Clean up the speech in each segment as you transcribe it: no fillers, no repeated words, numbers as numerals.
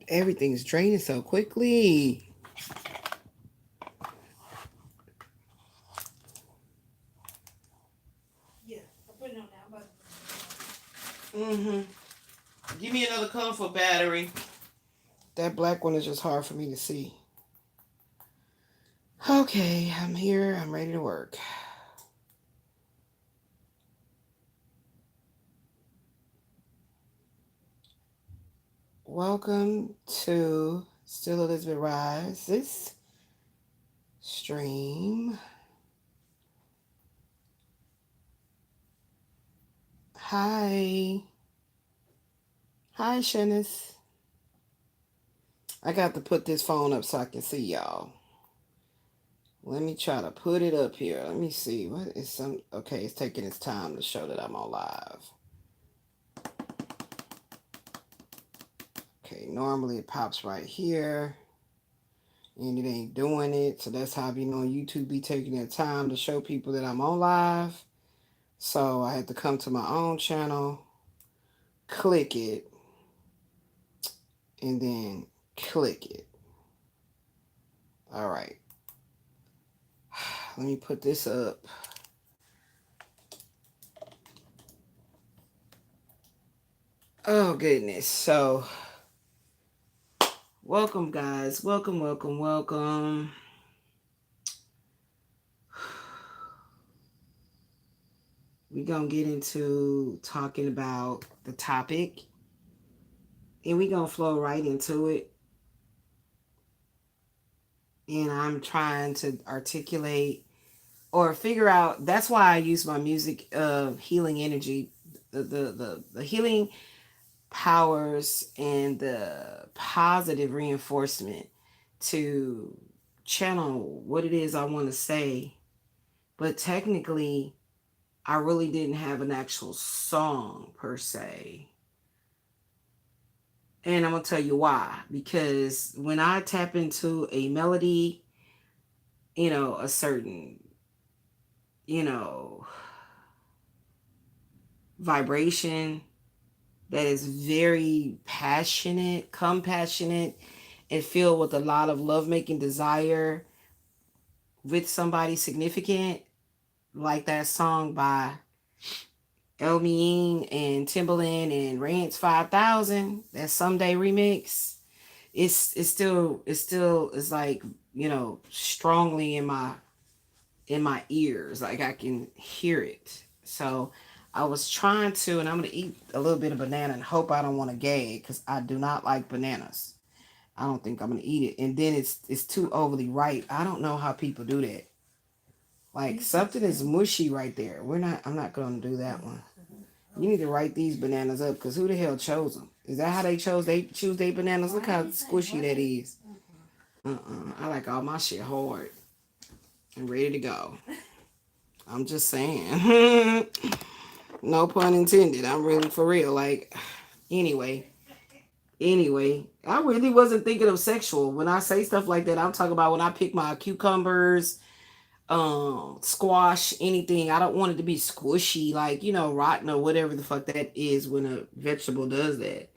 Everything's draining so quickly. Yeah, I put it on now. Mm-hmm. Give me another comfort battery. That black one is just hard for me to see. Okay, I'm here. I'm ready to work. Welcome to Still Elizabeth Rise's stream. Hi. Hi, Shanice. I got to put this phone up so I can see y'all. Let me try to put it up here. Let me see. What is some... Okay, it's taking its time to show that I'm on live. Okay, normally it pops right here. And it ain't doing it. So that's how I be knowing YouTube be taking their time to show people that I'm on live. So I had to come to my own channel, click it, and then click it. All right. Let me put this up. Oh, goodness. So, welcome, guys. Welcome, welcome, welcome. We're going to get into talking about the topic. And we're going to flow right into it. And I'm trying to articulate or figure out. That's why I use my music of healing energy. The healing powers and the positive reinforcement to channel what it is I want to say. But technically, I really didn't have an actual song per se. And I'm going to tell you why. Because when I tap into a melody, a certain, vibration that is very passionate, compassionate, and filled with a lot of lovemaking desire with somebody significant, like that song by Elmine and Timbaland and Rance 5000, that Someday remix. It's still is like, strongly in my ears. Like I can hear it. So I was trying to, and I'm gonna eat a little bit of banana and hope I don't want to gag because I do not like bananas. I don't think I'm gonna eat it. And then it's too overly ripe. I don't know how people do that. Like something is mushy right there. I'm not gonna do that one. You need to write these bananas up because who the hell chose them? Is that how they chose? They choose their bananas. Look how squishy that is. I like all my shit hard and ready to go. I'm just saying. No pun intended. I'm really for real. Like, anyway, I really wasn't thinking of sexual. When I say stuff like that, I'm talking about when I pick my cucumbers, squash, anything. I don't want it to be squishy, like, rotten or whatever the fuck that is when a vegetable does that.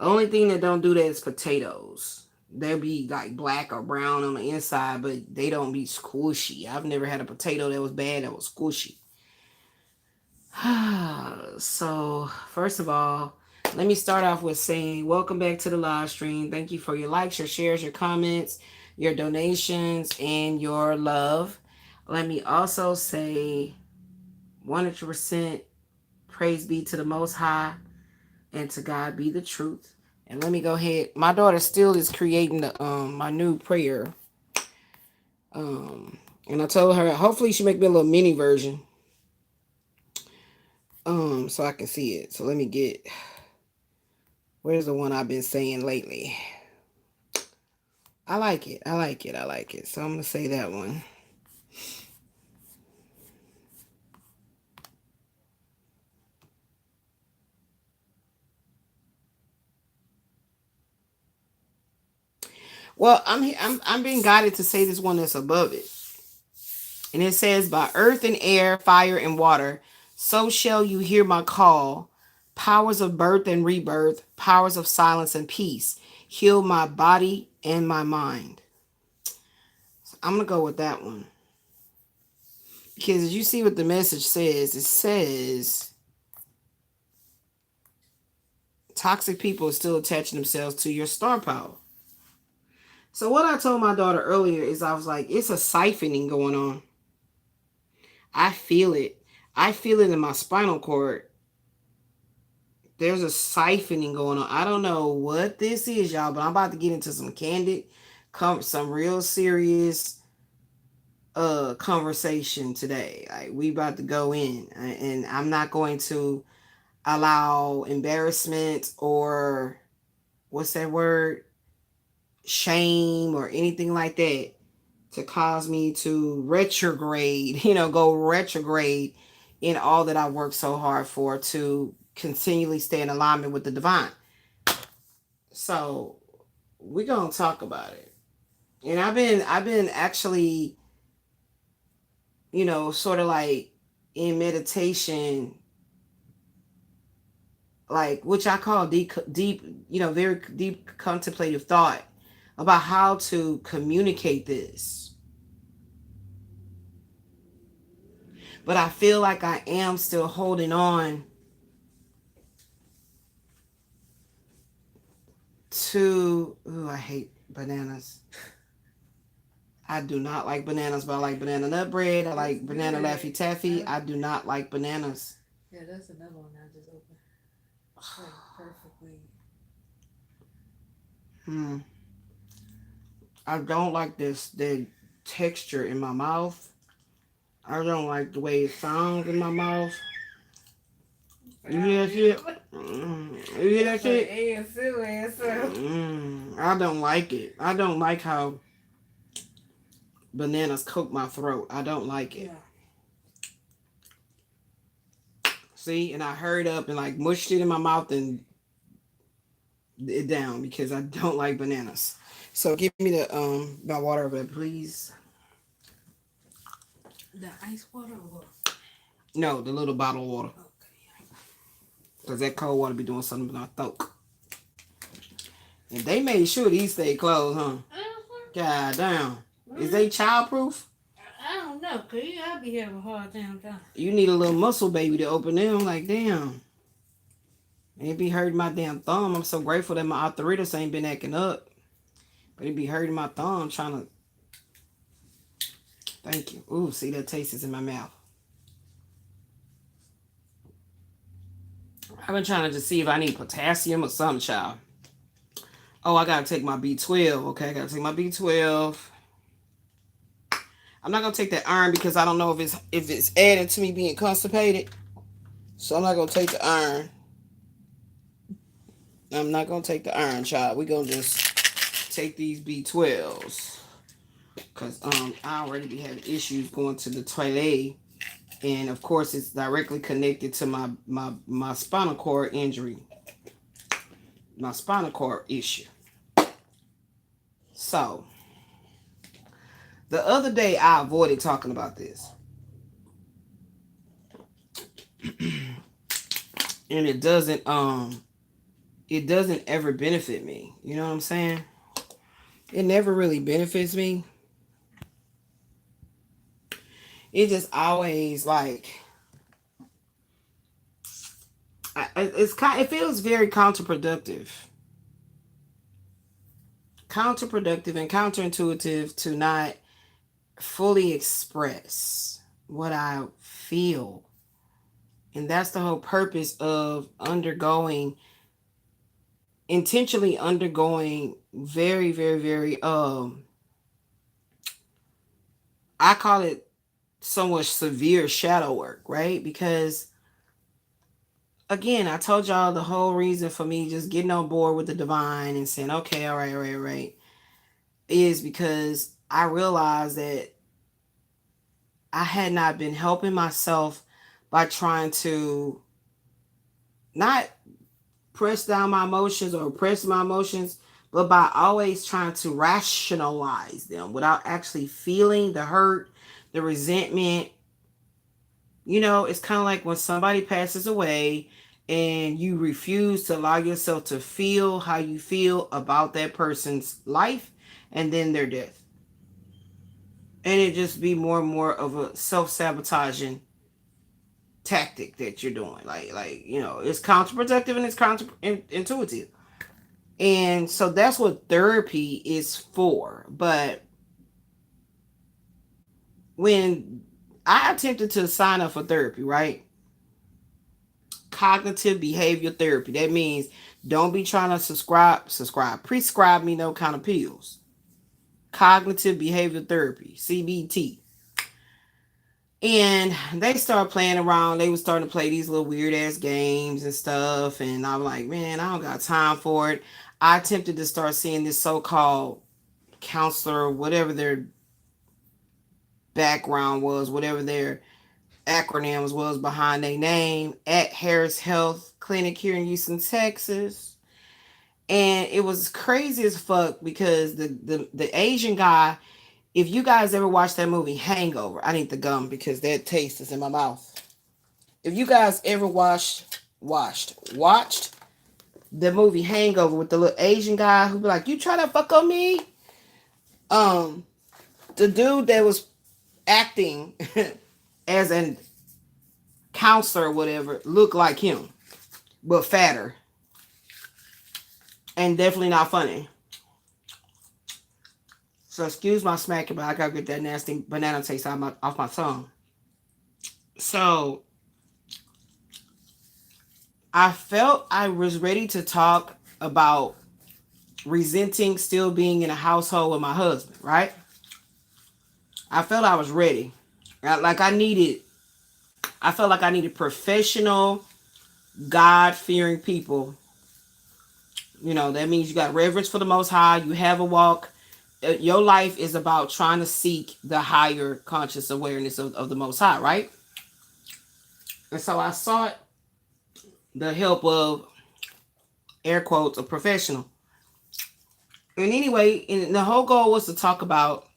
The only thing that don't do that is potatoes. They'll be like black or brown on the inside, but they don't be squishy. I've never had a potato that was bad that was squishy. So, first of all, let me start off with saying welcome back to the live stream. Thank you for your likes, your shares, your comments, your donations, and your love. Let me also say 100% praise be to the Most High and to God be the truth. And let me go ahead. My daughter still is creating the my new prayer. And I told her hopefully she make me a little mini version. So I can see it. So let me get, where's the one I've been saying lately? I like it. So I'm gonna say that one. Well, I'm being guided to say this one that's above it. And it says, by earth and air, fire and water, so shall you hear my call. Powers of birth and rebirth, powers of silence and peace. heal my body and my mind. So I'm going to go with that one. Because as you see what the message says, it says toxic people are still attaching themselves to your star power. So what I told my daughter earlier is I was like, it's a siphoning going on. I feel it. I feel it in my spinal cord. There's a siphoning going on. I don't know what this is, y'all, but I'm about to get into some candid, some real serious conversation today. Like, we about to go in, and I'm not going to allow embarrassment or what's that word? Shame or anything like that to cause me to retrograde, go retrograde in all that I worked so hard for to continually stay in alignment with the divine. So we're gonna talk about it. And I've been actually, sort of like in meditation, like, which I call deep, very deep contemplative thought about how to communicate this. But I feel like I am still holding on to, I hate bananas. I do not like bananas, but I like banana nut bread. I like banana Laffy Taffy. I do not like bananas. Yeah, that's another one I just opened. Like perfectly. I don't like the texture in my mouth. I don't like the way it sounds in my mouth. You hear that shit? You hear that shit? I don't like it. I don't like how bananas coat my throat. I don't like it. Yeah. See, and I hurried up and like mushed it in my mouth and it down because I don't like bananas. So give me the my water over there, please. The ice water or? No, the little bottle of water. Okay. Because that cold water be doing something with my throat. And they made sure these stay closed, huh? God damn. Is they childproof? I don't know, cause I be having a hard time. You need a little muscle baby to open them. Like, damn. It be hurting my damn thumb. I'm so grateful that my arthritis ain't been acting up. But it be hurting my thumb trying to... Thank you. Ooh, see, that taste is in my mouth. I've been trying to just see if I need potassium or something, child. Oh, I gotta take my B12. Okay, I gotta take my B12. I'm not gonna take that iron because I don't know if it's adding to me being constipated. So I'm not gonna take the iron. I'm not gonna take the iron, child. We're gonna just take these B12s. Cause I already be having issues going to the toilet. And of course it's directly connected to my spinal cord injury. My spinal cord issue. So the other day I avoided talking about this. And it doesn't ever benefit me. You know what I'm saying? It never really benefits me. It just always like it feels very counterproductive. Counterproductive and counterintuitive to not fully express what I feel. And that's the whole purpose of intentionally undergoing very, very, very, I call it somewhat severe shadow work, right? Because again, I told y'all the whole reason for me just getting on board with the divine and saying, okay, all right, is because I realized that I had not been helping myself by trying to not press down my emotions or oppress my emotions, but by always trying to rationalize them without actually feeling the hurt, the resentment. It's kind of like when somebody passes away and you refuse to allow yourself to feel how you feel about that person's life and then their death. And it just be more and more of a self-sabotaging tactic that you're doing. It's counterproductive and it's counterintuitive. And so that's what therapy is for. But when I attempted to sign up for therapy, right? Cognitive behavior therapy. That means don't be trying to prescribe me no kind of pills. Cognitive behavior therapy, CBT. And they started playing around. They were starting to play these little weird ass games and stuff. And I'm like, man, I don't got time for it. I attempted to start seeing this so-called counselor, whatever their background was, whatever their acronyms was behind their name, at Harris Health Clinic here in Houston, Texas. And it was crazy as fuck because the Asian guy, if you guys ever watched that movie Hangover, I need the gum because that taste is in my mouth. If you guys ever watched the movie Hangover with the little Asian guy who be like, you try to fuck on me? The dude that was acting as a counselor or whatever looked like him, but fatter. And definitely not funny. So excuse my smacking, but I gotta get that nasty banana taste off my tongue. So I felt I was ready to talk about resenting still being in a household with my husband, right? I felt I was ready. I felt like I needed professional, God-fearing people. That means you got reverence for the Most High. You have a walk. Your life is about trying to seek the higher conscious awareness of the Most High, right? And so I sought the help of, air quotes, a professional. And anyway, and the whole goal was to talk about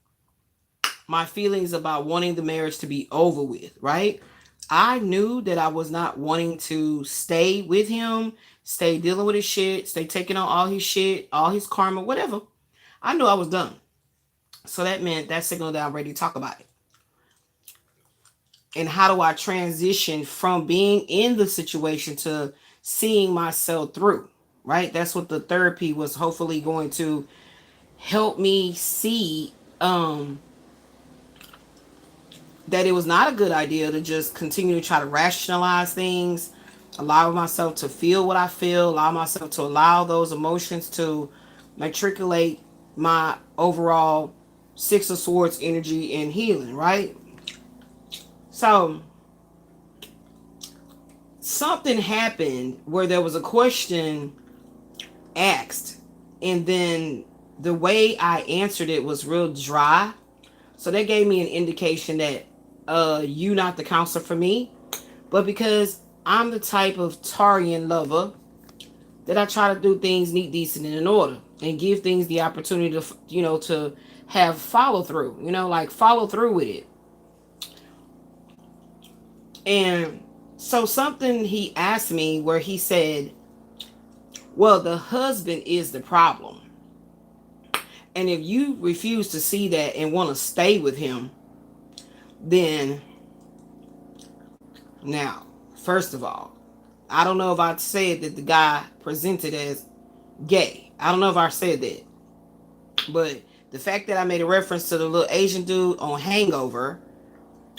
my feelings about wanting the marriage to be over with, right? I knew that I was not wanting to stay with him, stay dealing with his shit, stay taking on all his shit, all his karma, whatever. I knew I was done. So that meant that signal that I'm ready to talk about it. And how do I transition from being in the situation to seeing myself through, right? That's what the therapy was hopefully going to help me see, that it was not a good idea to just continue to try to rationalize things, allow myself to feel what I feel, allow myself to allow those emotions to matriculate my overall Six of Swords energy and healing, right? So something happened where there was a question asked, and then the way I answered it was real dry. So that gave me an indication that you not the counselor for me. But because I'm the type of Tarian lover that I try to do things neat, decent, and in order, and give things the opportunity to, to have follow through, like follow through with it. And so something he asked me where he said, well, the husband is the problem. And if you refuse to see that and want to stay with him, then now, first of all, I don't know if I said that the guy presented as gay. I don't know if I said that. But the fact that I made a reference to the little Asian dude on Hangover,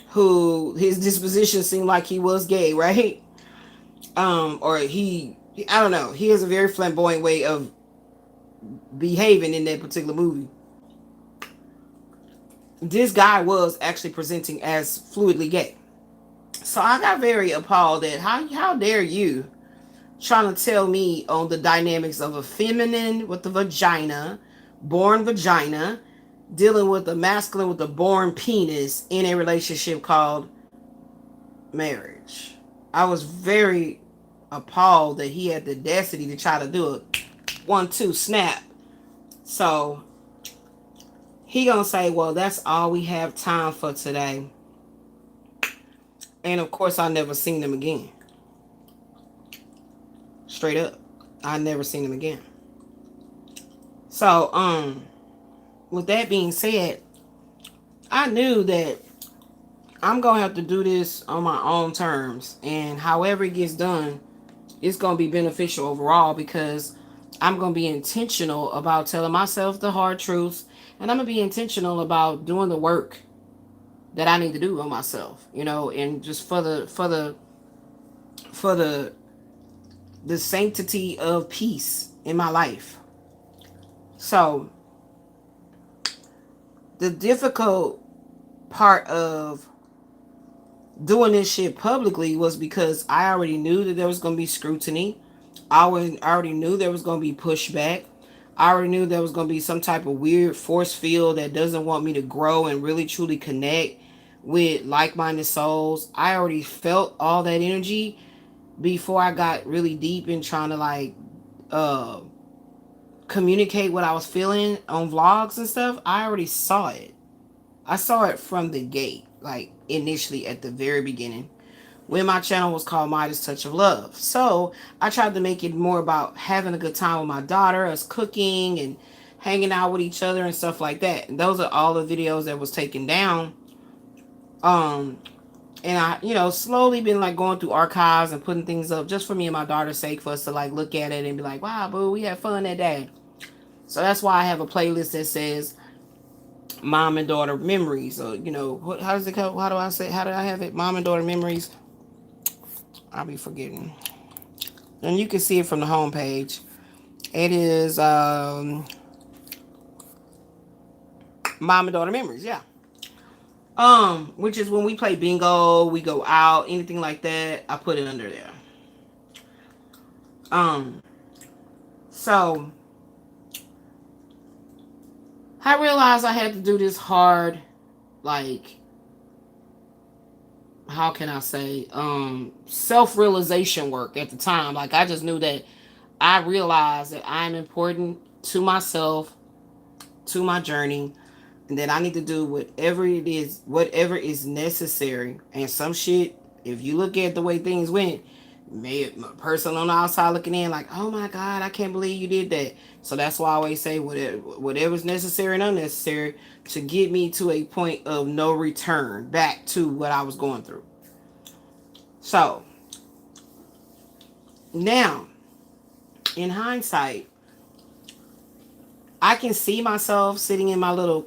who his disposition seemed like he was gay, right? Or I don't know. He has a very flamboyant way of behaving in that particular movie. This guy was actually presenting as fluidly gay. So I got very appalled at how dare you trying to tell me on the dynamics of a feminine with the vagina, born vagina, dealing with a masculine with a born penis in a relationship called marriage. I was very appalled that he had the audacity to try to do a 1-2 snap. So he gonna say, well, that's all we have time for today. And of course, I never seen him again. Straight up. I never seen him again. So, with that being said, I knew that I'm gonna have to do this on my own terms, and however it gets done, it's gonna be beneficial overall because I'm gonna be intentional about telling myself the hard truths, and I'm gonna be intentional about doing the work that I need to do on myself, and just for the sanctity of peace in my life. So the difficult part of doing this shit publicly was because I already knew that there was going to be scrutiny. I already knew there was going to be pushback. I already knew there was going to be some type of weird force field that doesn't want me to grow and really truly connect with like-minded souls. I already felt all that energy before I got really deep in trying to uh communicate what I was feeling on vlogs and stuff. I already saw it. I saw it from the gate, like initially at the very beginning, when my channel was called Midas Touch of Love. So I tried to make it more about having a good time with my daughter, us cooking and hanging out with each other and stuff like that. And those are all the videos that was taken down. Um, and I, slowly been like going through archives and putting things up just for me and my daughter's sake, for us to like look at it and be like, wow, boo, we had fun that day. So that's why I have a playlist that says mom and daughter memories. Or, how does it go? How do I have it? Mom and daughter memories. I'll be forgetting. And you can see it from the homepage. It is mom and daughter memories. Yeah. Which is when we play bingo, we go out, anything like that, I put it under there. So I realized I had to do this hard, like, how can I say, self-realization work at the time. Like, I just knew that I realized that I'm important to myself, to my journey, and that I need to do whatever is necessary. And some shit, if you look at the way things went, a person on the outside looking in like, oh my God, I can't believe you did that. So that's why I always say whatever's necessary and unnecessary to get me to a point of no return back to what I was going through. So now, in hindsight, I can see myself sitting in my little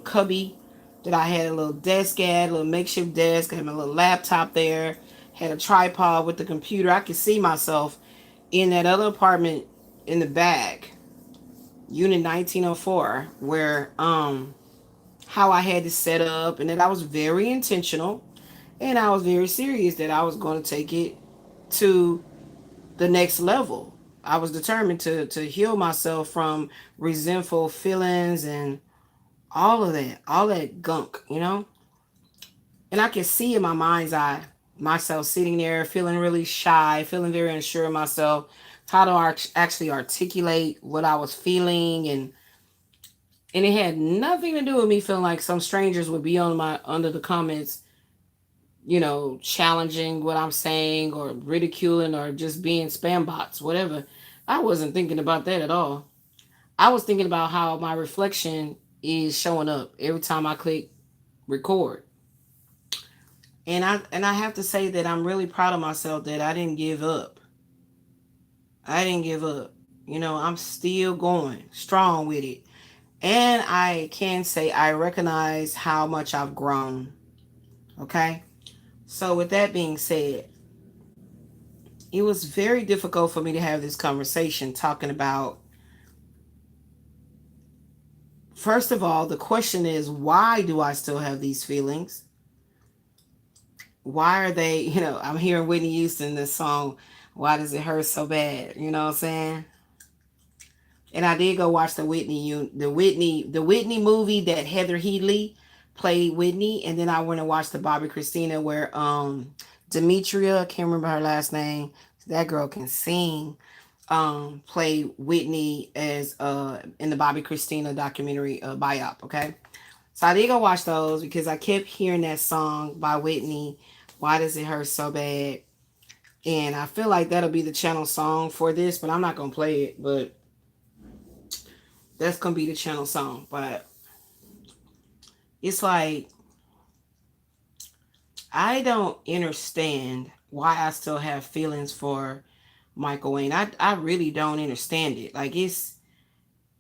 cubby that I had, a little desk at, a little makeshift desk. I had my little laptop there, had a tripod with the computer. I could see myself in that other apartment in the back, unit 1904, where how I had to set up, and that I was very intentional and I was very serious that I was going to take it to the next level. I was determined to heal myself from resentful feelings and all that gunk. And I can see in my mind's eye myself sitting there feeling really shy, feeling very unsure of myself, how to actually articulate what I was feeling, and it had nothing to do with me feeling like some strangers would be under the comments, challenging what I'm saying or ridiculing or just being spam bots, whatever. I wasn't thinking about that at all. I was thinking about how my reflection is showing up every time I click record. And I have to say that I'm really proud of myself that I didn't give up. I didn't give up. I'm still going strong with it. And I can say I recognize how much I've grown. Okay? So with that being said, it was very difficult for me to have this conversation talking about, first of all, the question is, why do I still have these feelings? Why are they, I'm hearing Whitney Houston, this song, Why Does It Hurt So Bad? You know what I'm saying? And I did go watch the Whitney movie that Heather Headley played Whitney, and then I went and watched the Bobby Christina where Demetria, I can't remember her last name, that girl can sing, played Whitney as in the Bobby Christina documentary biop. Okay, so I did go watch those because I kept hearing that song by Whitney, Why Does It Hurt So Bad? And I feel like that'll be the channel song for this, but I'm not gonna play it. But that's gonna be the channel song. But it's like I don't understand why I still have feelings for Michael Wayne. I really don't understand it. Like it's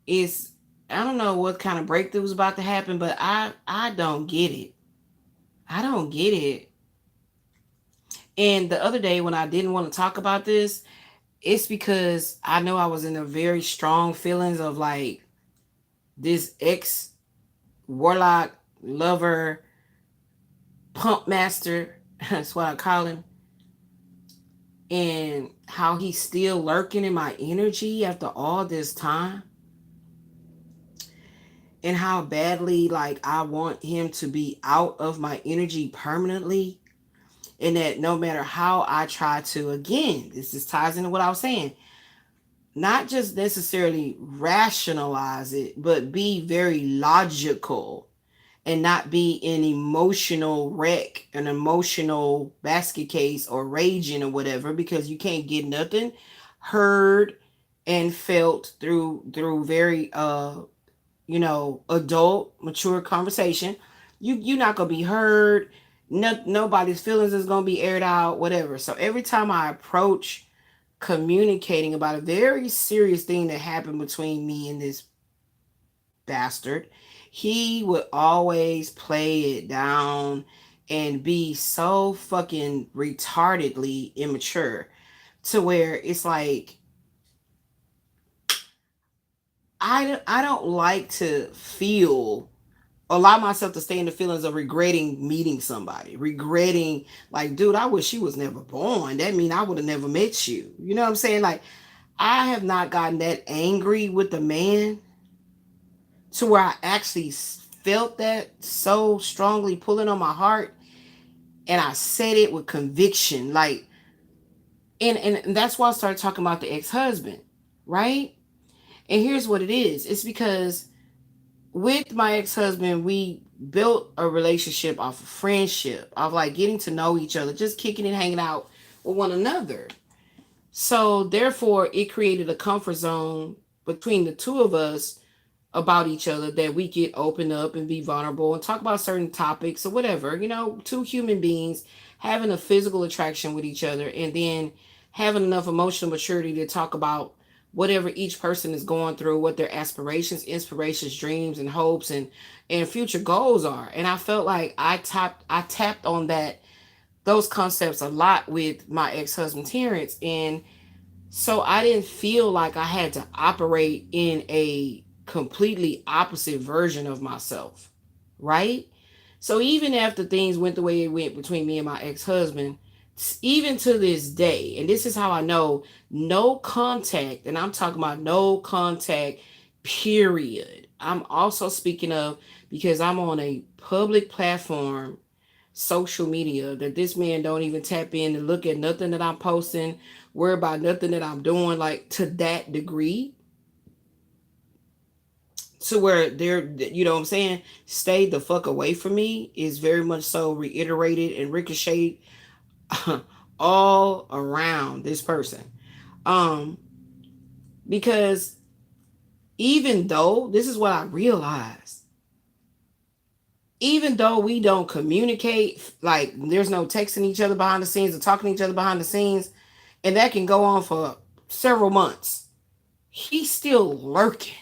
I don't know what kind of breakthrough was about to happen, but I don't get it. I don't get it. And the other day when I didn't want to talk about this, it's because I know I was in a very strong feelings of like this ex warlock lover pump master, that's what I call him, and how he's still lurking in my energy after all this time, and how badly like I want him to be out of my energy permanently, and that no matter how I try to, again, this just ties into what I was saying, not just necessarily rationalize it, but be very logical and not be an emotional wreck, an emotional basket case or raging or whatever, because you can't get nothing heard and felt through very adult mature conversation. You're not gonna be heard. No, nobody's feelings is gonna be aired out, whatever. So every time I approach communicating about a very serious thing that happened between me and this bastard, he would always play it down and be so fucking retardedly immature to where it's like I don't like to feel allow myself to stay in the feelings of regretting meeting somebody, regretting like, dude, I wish you was never born. That mean I would have never met you. You know what I'm saying? Like, I have not gotten that angry with the man to where I actually felt that so strongly pulling on my heart, and I said it with conviction. Like, and that's why I started talking about the ex-husband, right? And here's what it is. It's because with my ex-husband, we built a relationship off of friendship, of like getting to know each other, just kicking and hanging out with one another. So therefore it created a comfort zone between the two of us about each other, that we could open up and be vulnerable and talk about certain topics or whatever. Two human beings having a physical attraction with each other, and then having enough emotional maturity to talk about whatever each person is going through, what their aspirations, inspirations, dreams, and hopes and future goals are. And I felt like I tapped on those concepts a lot with my ex-husband Terrence. And so I didn't feel like I had to operate in a completely opposite version of myself, right? So even after things went the way it went between me and my ex-husband, even to this day, and this is how I know no contact, and I'm talking about no contact, period. I'm also speaking of, because I'm on a public platform, social media, that this man don't even tap in and look at nothing that I'm posting, worry about nothing that I'm doing, like to that degree, to where they're, what I'm saying, stay the fuck away from me, is very much so reiterated and ricocheted all around this person. Um, because even though this is what I realized, even though we don't communicate, like there's no texting each other behind the scenes or talking to each other behind the scenes, and that can go on for several months, he's still lurking.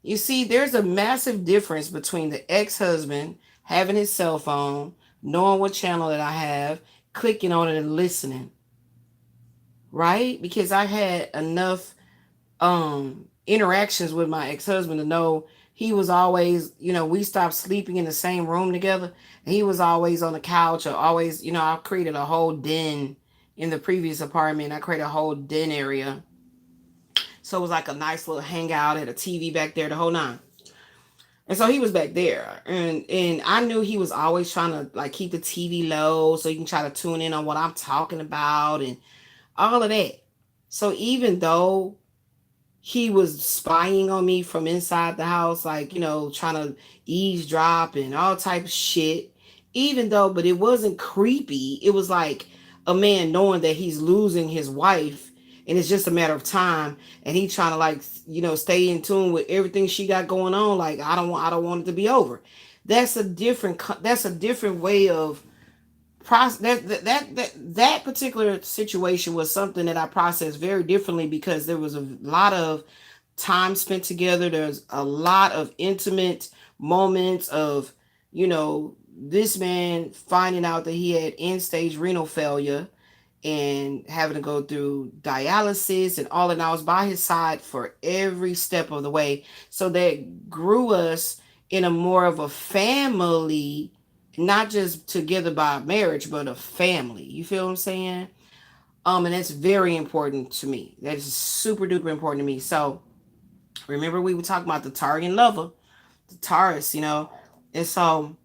You see, there's a massive difference between the ex-husband having his cell phone, knowing what channel that I have, clicking on it and listening, right? Because I had enough interactions with my ex-husband to know he was always, we stopped sleeping in the same room together, and he was always on the couch, or always, I created a whole den in the previous apartment. I created a whole den area. So it was like a nice little hangout, had a TV back there, the whole nine. And so he was back there, and I knew he was always trying to like keep the TV low so you can try to tune in on what I'm talking about and all of that. So even though he was spying on me from inside the house, like, trying to eavesdrop and all type of shit, even though, but it wasn't creepy. It was like a man knowing that he's losing his wife and it's just a matter of time, and he trying to like, stay in tune with everything she got going on. Like, I don't want it to be over. That's a different way of process. That particular situation was something that I processed very differently, because there was a lot of time spent together. There's a lot of intimate moments of, this man finding out that he had end stage renal failure and having to go through dialysis and all. And I was by his side for every step of the way. So that grew us in a more of a family, not just together by marriage, but a family. You feel what I'm saying? And that's very important to me. That is super duper important to me. So remember, we were talking about the Tarian lover, the Taurus, and so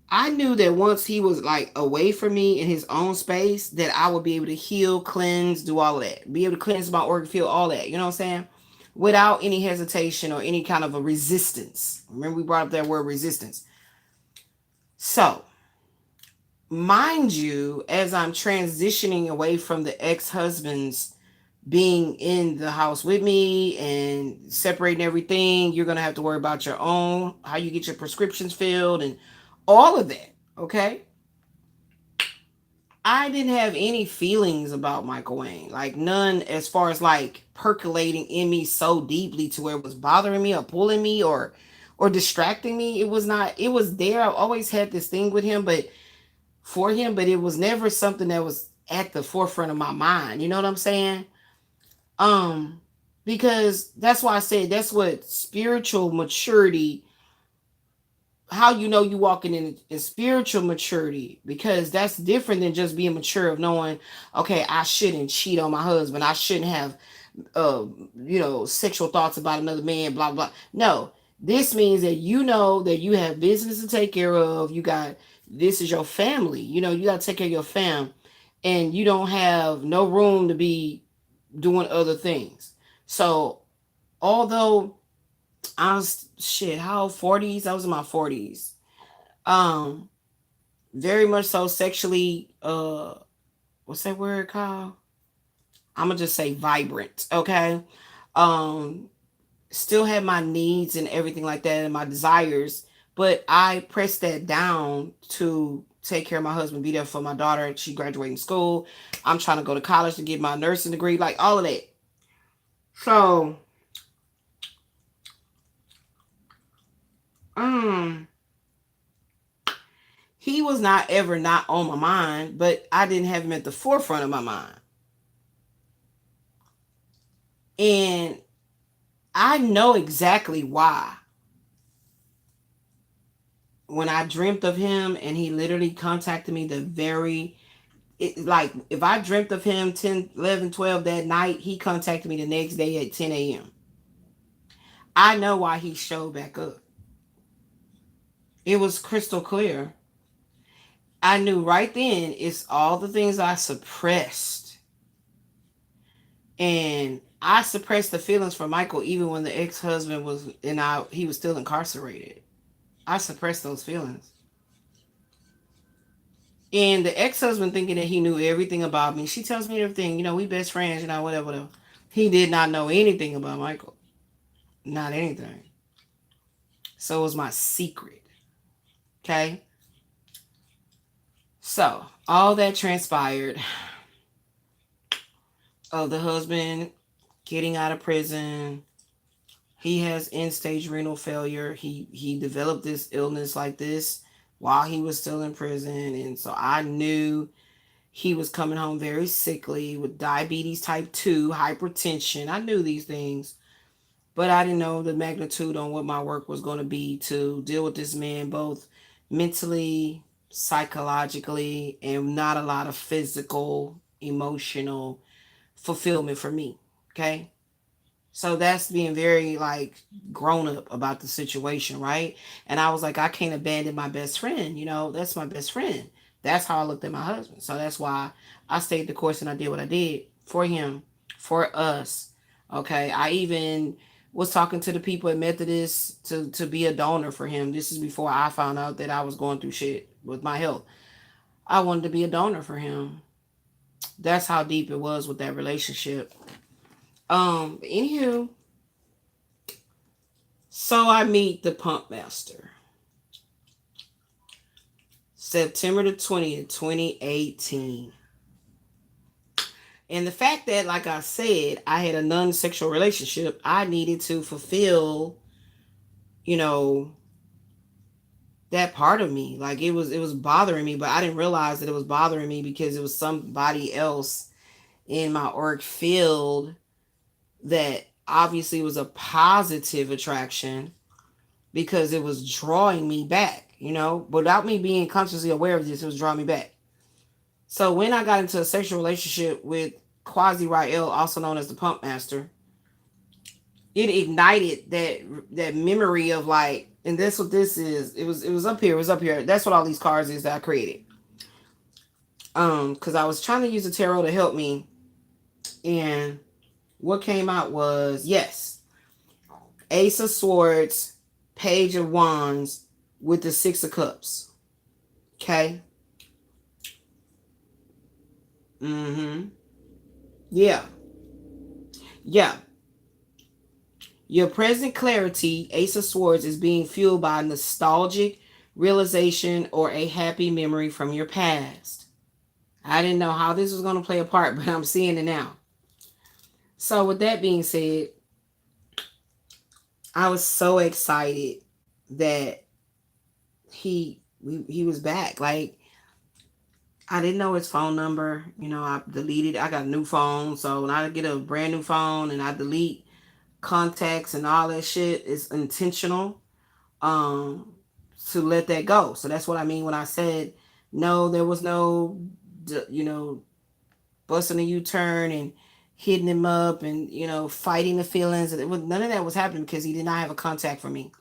I knew that once he was like away from me in his own space, that I would be able to heal, cleanse, do all of that, be able to cleanse my organ field, all that. You know what I'm saying? Without any hesitation or any kind of a resistance. Remember, we brought up that word resistance. So, mind you, as I'm transitioning away from the ex-husbands being in the house with me and separating everything, you're going to have to worry about your own, how you get your prescriptions filled and all of that. Okay. I didn't have any feelings about Michael Wayne, like none, as far as like percolating in me so deeply to where it was bothering me or pulling me or distracting me. It was not, it was there. I've always had this thing with him, but for him, but it was never something that was at the forefront of my mind. You know what I'm saying? Um, because that's why I said that's what spiritual maturity, how you walking in spiritual maturity, because that's different than just being mature of knowing, okay, I shouldn't cheat on my husband, I shouldn't have sexual thoughts about another man, blah blah. No, this means that that you have business to take care of. This is your family. You got to take care of your fam, and you don't have no room to be doing other things. So although I was shit, how 40s, I was in my 40s. Um, very much so sexually, what's that word called? I'm gonna just say vibrant, okay? Um, Still had my needs and everything like that and my desires, but I pressed that down to take care of my husband, be there for my daughter. She graduating school. I'm trying to go to college to get my nursing degree, like all of that. So, um, he was not ever not on my mind, but I didn't have him at the forefront of my mind. And I know exactly why. When I dreamt of him and he literally contacted me like if I dreamt of him 10, 11, 12 that night, he contacted me the next day at 10 a.m. I know why he showed back up. It was crystal clear. I knew right then it's all the things I suppressed. And I suppressed the feelings for Michael even when the ex-husband was he was still incarcerated. I suppressed those feelings. And the ex-husband thinking that he knew everything about me. She tells me everything, we best friends, whatever, whatever. He did not know anything about Michael. Not anything. So it was my secret. Okay? So all that transpired of the husband getting out of prison. He has end stage renal failure. He developed this illness like this while he was still in prison. And so I knew he was coming home very sickly with diabetes type 2, hypertension. I knew these things, but I didn't know the magnitude on what my work was going to be to deal with this man, both mentally, psychologically, and not a lot of physical, emotional fulfillment for me. Okay. So that's being very like grown up about the situation, right? And I was like, I can't abandon my best friend. That's my best friend. That's how I looked at my husband. So that's why I stayed the course and I did what I did for him, for us. Okay. I even was talking to the people at Methodist to be a donor for him. This is before I found out that I was going through shit with my health. I wanted to be a donor for him. That's how deep it was with that relationship. Anywho, so I meet the pump master. September the 20th, 2018. And the fact that, like I said, I had a non-sexual relationship, I needed to fulfill, you know, that part of me. Like it was bothering me, but I didn't realize that it was bothering me because it was somebody else in my auric field that obviously was a positive attraction because it was drawing me back, without me being consciously aware of this, it was drawing me back. So when I got into a sexual relationship with Quasi Rael, also known as the Pump Master, it ignited that memory of like, and that's what this is. It was up here. It was up here. That's what all these cards is that I created. Because I was trying to use the tarot to help me, and what came out was, yes, Ace of Swords, Page of Wands with the Six of Cups. Okay. Yeah. Yeah. Your present clarity, Ace of Swords, is being fueled by nostalgic realization or a happy memory from your past. I didn't know how this was going to play a part, but I'm seeing it now. So with that being said, I was so excited that he was back. Like, I didn't know his phone number. I deleted. I got a new phone, so when I get a brand new phone and I delete contacts and all that shit, it's intentional. Um, to let that go. So that's what I mean when I said no. There was no, busting a U-turn and hitting him up and fighting the feelings. None of that was happening because he did not have a contact for me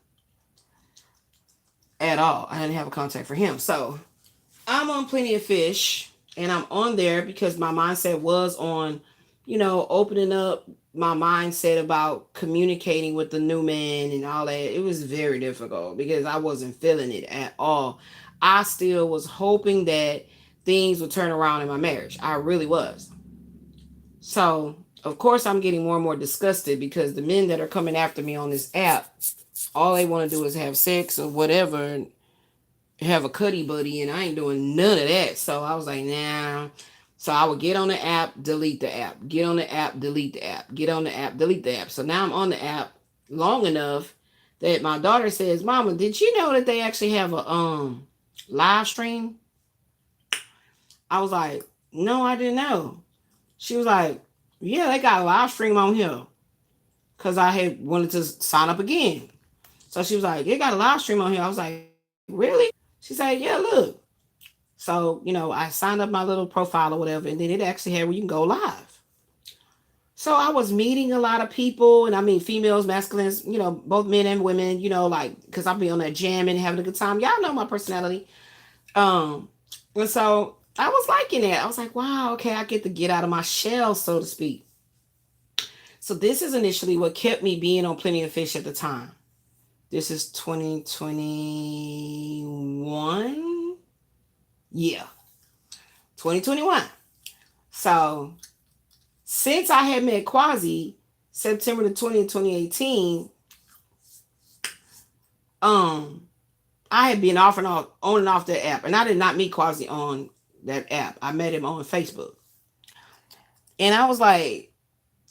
at all. I didn't have a contact for him. So I'm on Plenty of Fish, and I'm on there because my mindset was on, opening up my mindset about communicating with the new man and all that. It was very difficult because I wasn't feeling it at all. I still was hoping that things would turn around in my marriage. I really was. So, of course, I'm getting more and more disgusted because the men that are coming after me on this app, all they want to do is have sex or whatever and have a cuddy buddy, and I ain't doing none of that. So I was like, nah. So I would get on the app, delete the app, get on the app, delete the app, get on the app, delete the app. So now I'm on the app long enough that my daughter says, Mama, did you know that they actually have a live stream? I was like, no, I didn't know. She was like, yeah, they got a live stream on here because I had wanted to sign up again. So she was like, they got a live stream on here. I was like, really? She said, yeah, look. So, I signed up my little profile or whatever, and then it actually had where you can go live. So I was meeting a lot of people, and I mean females, masculines, both men and women, like, because I'll be on that jamming, having a good time. Y'all know my personality. And so I was liking it. I was like, wow, okay, I get to get out of my shell, so to speak. So this is initially what kept me being on Plenty of Fish at the time. This is 2021. Yeah, 2021. So since I had met Quasi September the 20th, 2018, I had been off and off that app. And I did not meet Quasi on that app. I met him on Facebook. And I was like,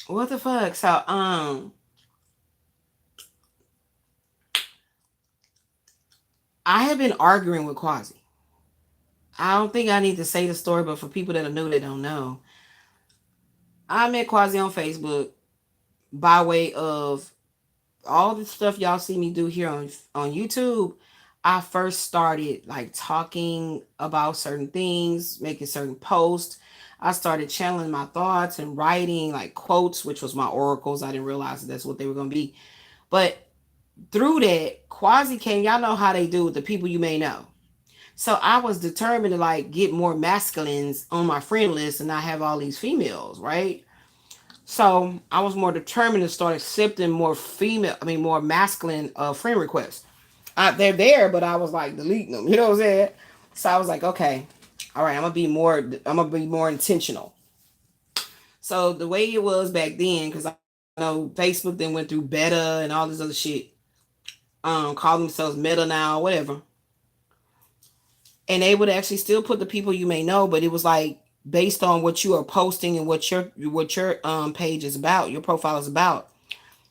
what the fuck? So I had been arguing with Quasi. I don't think I need to say the story, but for people that are new that don't know, I met Quasi on Facebook by way of all the stuff y'all see me do here on YouTube. I first started like talking about certain things, making certain posts. I started channeling my thoughts and writing like quotes, which was my oracles. I didn't realize that's what they were going to be. But through that, Quasi came. Y'all know how they do with the people you may know. So I was determined to like get more masculines on my friend list and not have all these females, right? So I was more determined to start accepting more female, I mean, more masculine friend requests. They're there, but I was like deleting them. You know what I'm saying? So I was like, okay, all right, I'm gonna be more intentional. So the way it was back then, because I know Facebook then went through beta and all this other shit, call themselves meta now, whatever. And they would actually still put the people you may know, but it was like based on what you are posting and what your page is about, your profile is about.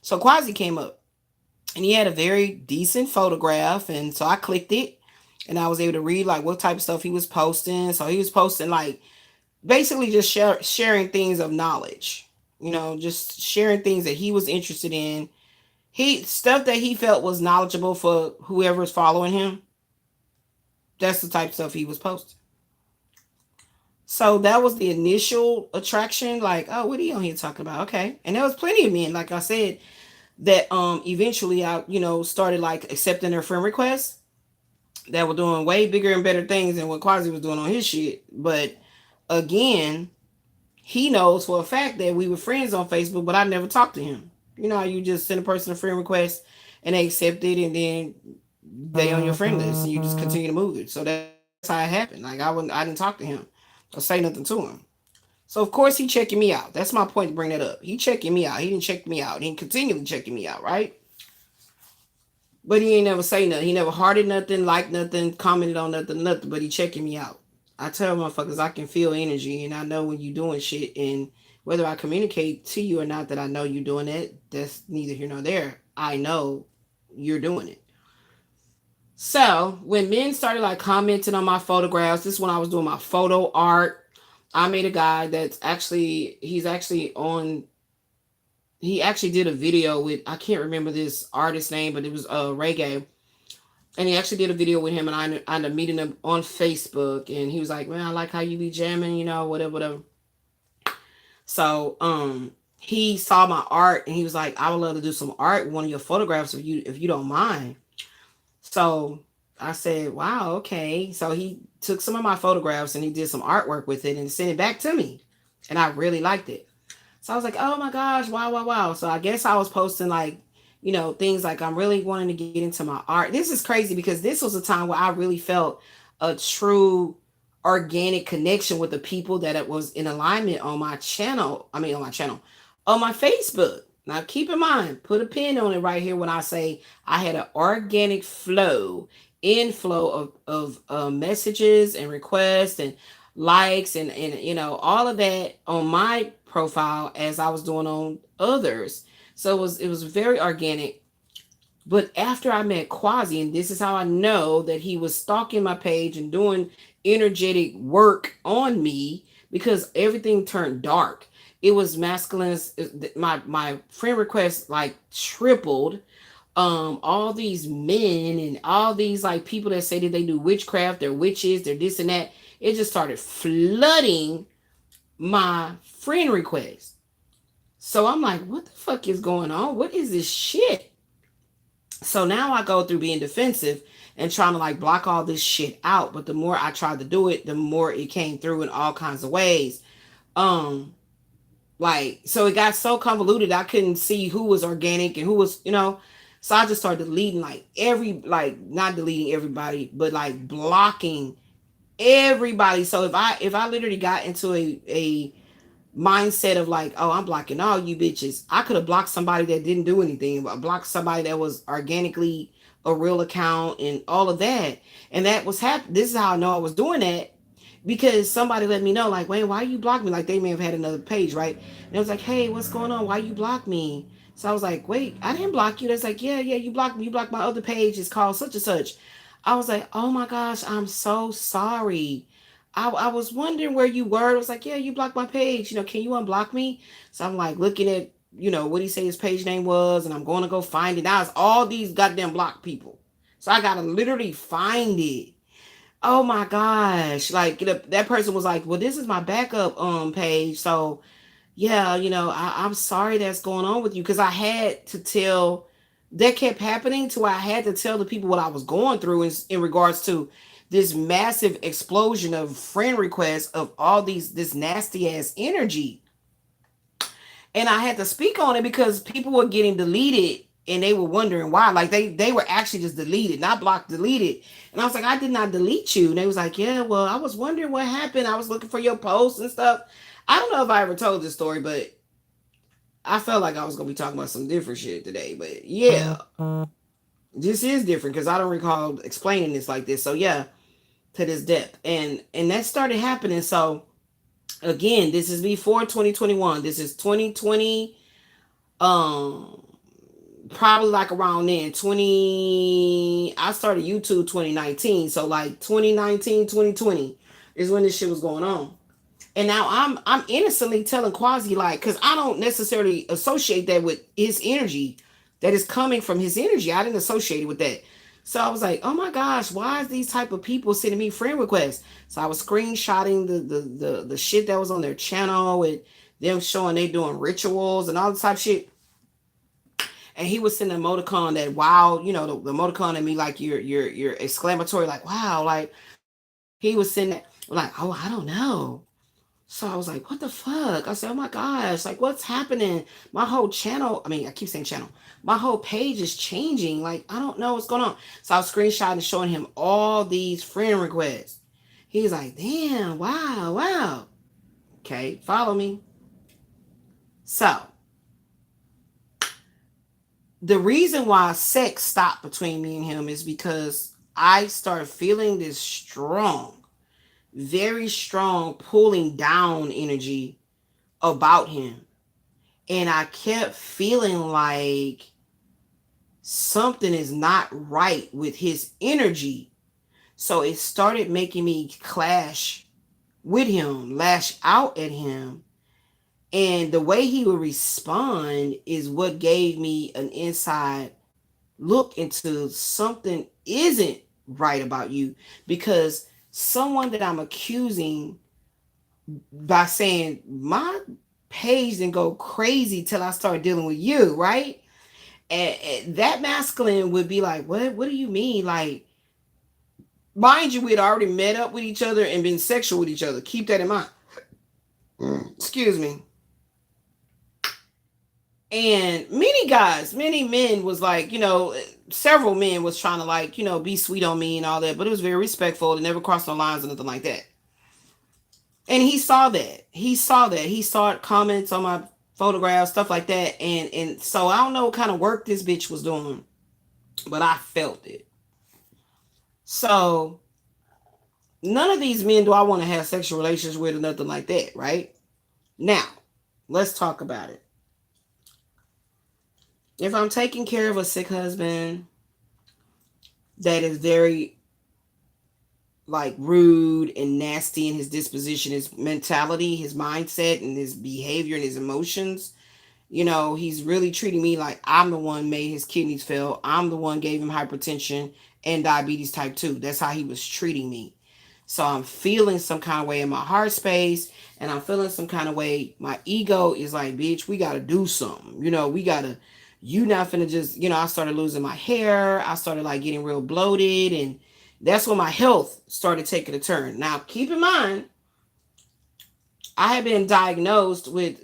So Quasi came up and he had a very decent photograph, and so I clicked it and I was able to read like what type of stuff he was posting. So he was posting like basically just sharing things of knowledge, just sharing things that he was interested in. He stuff that he felt was knowledgeable for whoever's following him. That's the type of stuff he was posting. So that was the initial attraction. Like, oh, what are you on here talking about? Okay, and there was plenty of men, like I said, that eventually I started like accepting their friend requests that were doing way bigger and better things than what Quasi was doing on his shit. But again, he knows for a fact that we were friends on Facebook, but I never talked to him. You know how you just send a person a friend request and they accept it, and then they on your friend list, and you just continue to move it. So that's how it happened. Like I didn't talk to him or say nothing to him. So of course he checking me out. That's my point to bring that up. He checking me out. He didn't check me out. He continually checking me out, right? But he ain't never say nothing. He never hearted nothing, liked nothing, commented on nothing, nothing. But he checking me out. I tell motherfuckers I can feel energy, and I know when you doing shit, and whether I communicate to you or not that I know you doing it, that's neither here nor there. I know you're doing it. So when men started like commenting on my photographs, this is when I was doing my photo art. I made a guy that's actually he's actually on he actually did a video with, I can't remember this artist name, but it was reggae. And he actually did a video with him, and I ended up meeting him on Facebook, and he was like, man, I like how you be jamming, whatever, whatever. So he saw my art and he was like, I would love to do some art with one of your photographs if you don't mind. So I said, wow, okay. So he took some of my photographs and he did some artwork with it and sent it back to me. And I really liked it. So I was like, oh my gosh, wow, wow, wow. So I guess I was posting like, things like I'm really wanting to get into my art. This is crazy because this was a time where I really felt a true organic connection with the people that it was in alignment on my channel. I mean, on my channel, on my Facebook. Now, keep in mind, put a pin on it right here when I say I had an organic inflow of messages and requests and likes and all of that on my profile as I was doing on others. So it was very organic. But after I met Quasi, and this is how I know that he was stalking my page and doing energetic work on me, because everything turned dark. It was masculine. My friend request like tripled. All these men and all these like people that say that they do witchcraft, they're witches, they're this and that. It just started flooding my friend request. So I'm like, what the fuck is going on? What is this shit? So now I go through being defensive and trying to like block all this shit out. But the more I tried to do it, the more it came through in all kinds of ways. Um, so it got so convoluted I couldn't see who was organic and who was. So I just started deleting like not deleting everybody, but like blocking everybody. So if I literally got into a mindset of like, oh, I'm blocking all you bitches, I could have blocked somebody that didn't do anything, but blocked somebody that was organically a real account and all of that. And that was happening. This is how I know I was doing that, because somebody let me know, like, Wayne, why you block me? Like they may have had another page, right? And it was like, hey, what's going on? Why you block me? So I was like, wait, I didn't block you. That's like, yeah, you blocked me. You blocked my other page. It's called such and such. I was like, oh my gosh, I'm so sorry. I was wondering where you were. I was like, yeah, you blocked my page. Can you unblock me? So I'm like looking at, what he say his page name was, and I'm going to go find it. Now it's all these goddamn blocked people. So I got to literally find it. Oh my gosh. Like that person was like, well, this is my backup page. So yeah, I'm sorry that's going on with you, because I had to tell, that kept happening to where I had to tell the people what I was going through in regards to this massive explosion of friend requests of all this nasty ass energy. And I had to speak on it because people were getting deleted and they were wondering why. Like they were actually just deleted, not blocked, deleted. And I was like, I did not delete you. And they was like, yeah, well, I was wondering what happened. I was looking for your posts and stuff. I don't know if I ever told this story, but I felt like I was gonna be talking about some different shit today. But yeah, this is different because I don't recall explaining this like this. So yeah, to this depth. And that started happening. So again, this is before 2021. This is 2020. Um Probably like around then 20, I started YouTube 2019, so like 2019, 2020 is when this shit was going on. And now I'm innocently telling Quasi, like, because I don't necessarily associate that with his energy that is coming from his energy. I didn't associate it with that. So I was like, oh my gosh, why is these type of people sending me friend requests? So I was screenshotting the shit that was on their channel with them showing they doing rituals and all this type of shit. And he was sending an emoticon that wow, the emoticon at me, like your exclamatory, like wow, like he was sending that, like, oh, I don't know. So I was like, what the fuck? I said, oh my gosh, like what's happening? My whole channel, I mean, I keep saying channel, my whole page is changing. Like, I don't know what's going on. So I was screenshotting showing him all these friend requests. He's like, damn, wow, wow. Okay, follow me. So the reason why sex stopped between me and him is because I started feeling this strong, very strong pulling down energy about him. And I kept feeling like something is not right with his energy. So it started making me clash with him, lash out at him. And the way he would respond is what gave me an inside look into something isn't right about you, because someone that I'm accusing by saying my page didn't go crazy till I started dealing with you, right? And that masculine would be like, what do you mean? Like, mind you, we had already met up with each other and been sexual with each other. Keep that in mind. Excuse me. And many guys, many men was like, several men was trying to, like, be sweet on me and all that, but it was very respectful. It never crossed no lines or nothing like that. And he saw that. He saw that. He saw comments on my photographs, stuff like that. And so I don't know what kind of work this bitch was doing, but I felt it. So none of these men do I want to have sexual relations with or nothing like that, right? Now, let's talk about it. If I'm taking care of a sick husband that is very, like, rude and nasty in his disposition, his mentality, his mindset, and his behavior and his emotions, he's really treating me like I'm the one made his kidneys fail. I'm the one gave him hypertension and diabetes type 2. That's how he was treating me. So I'm feeling some kind of way in my heart space, and I'm feeling some kind of way. My ego is like, bitch, we got to do something. We got to, you not finna just, I started losing my hair. I started, like, getting real bloated, and that's when my health started taking a turn. Now, keep in mind, I had been diagnosed with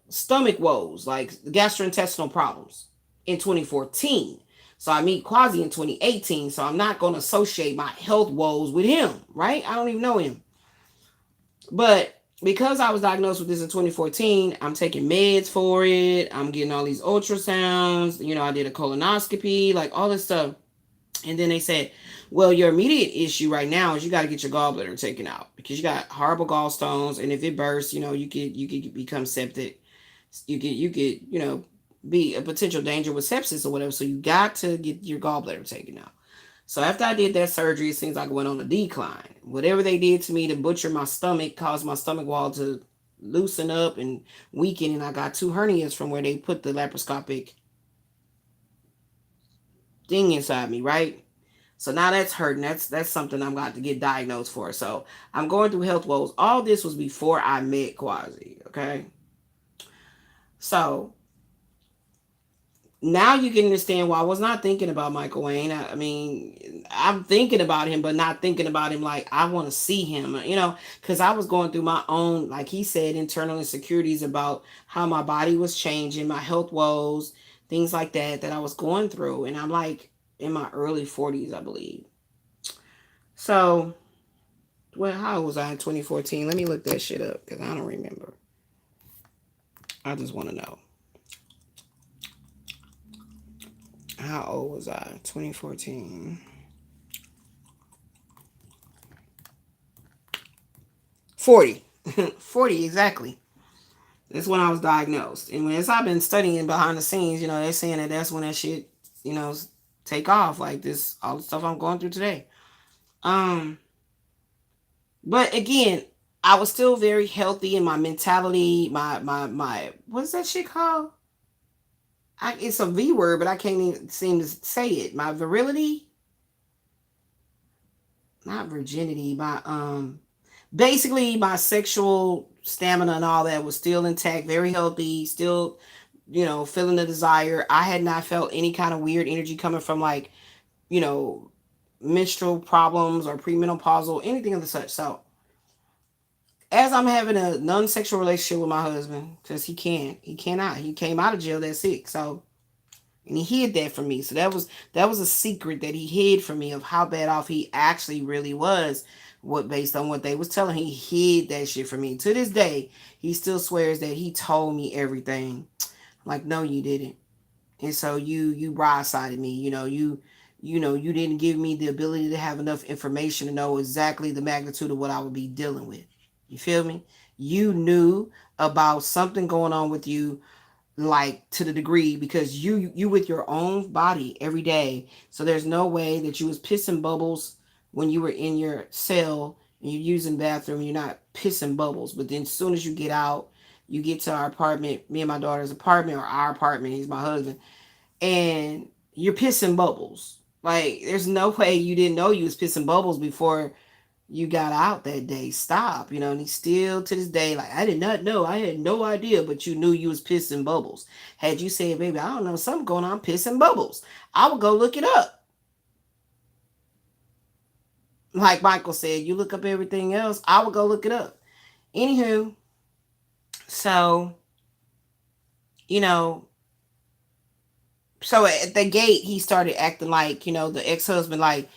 stomach woes, like gastrointestinal problems, in 2014. So I meet Quasi in 2018. So I'm not going to associate my health woes with him, right? I don't even know him. But because I was diagnosed with this in 2014, I'm taking meds for it. I'm getting all these ultrasounds. I did a colonoscopy, like all this stuff. And then they said, well, your immediate issue right now is you got to get your gallbladder taken out because you got horrible gallstones. And if it bursts, you could become septic. You could be a potential danger with sepsis or whatever. So you got to get your gallbladder taken out. So after I did that surgery, it seems like I went on a decline. Whatever they did to me to butcher my stomach caused my stomach wall to loosen up and weaken. And I got 2 hernias from where they put the laparoscopic thing inside me, right? So now that's hurting. That's something I'm got to get diagnosed for. So I'm going through health woes. All this was before I met Quasi. Okay. So Now you can understand why I was not thinking about Michael Wayne. I mean, I'm thinking about him, but not thinking about him like I want to see him, because I was going through my own, like he said, internal insecurities about how my body was changing, my health woes, things like that I was going through. And I'm like in my early 40s, I believe. So, well, how was I in 2014? Let me look that shit up because I don't remember. I just want to know. How old was I? 2014. 40. 40 exactly. That's when I was diagnosed. And as I've been studying behind the scenes, they're saying that that's when that shit, you know, take off. Like this, all the stuff I'm going through today. Um, but again, I was still very healthy in my mentality. My what's that shit called? It's a V word, but I can't even seem to say it. My virility, not virginity. Basically my sexual stamina and all that was still intact, very healthy, still, feeling the desire. I had not felt any kind of weird energy coming from like, you know, menstrual problems or premenopausal, anything of the such. So as I'm having a non-sexual relationship with my husband, because he cannot. He came out of jail that sick. So and he hid that from me. So that was a secret that he hid from me of how bad off he actually really was. What based on what they was telling, he hid that shit from me. To this day, he still swears that he told me everything. Like, no, you didn't. And so you broadsided me. You didn't give me the ability to have enough information to know exactly the magnitude of what I would be dealing with. You feel me? You knew about something going on with you, like to the degree, because you with your own body every day. So there's no way that you was pissing bubbles when you were in your cell and you're using the bathroom, you're not pissing bubbles. But then as soon as you get out, you get to our apartment, me and my daughter's apartment, or our apartment, he's my husband, and you're pissing bubbles. Like there's no way you didn't know you was pissing bubbles before you got out that day. Stop. And he's still to this day like, I did not know. I had no idea, but you knew you was pissing bubbles. Had you said, baby, I don't know, something going on, I'm pissing bubbles, I would go look it up. Like Michael said, you look up everything else, I would go look it up. Anywho, so, you know, so at the gate, he started acting like, the ex-husband, like,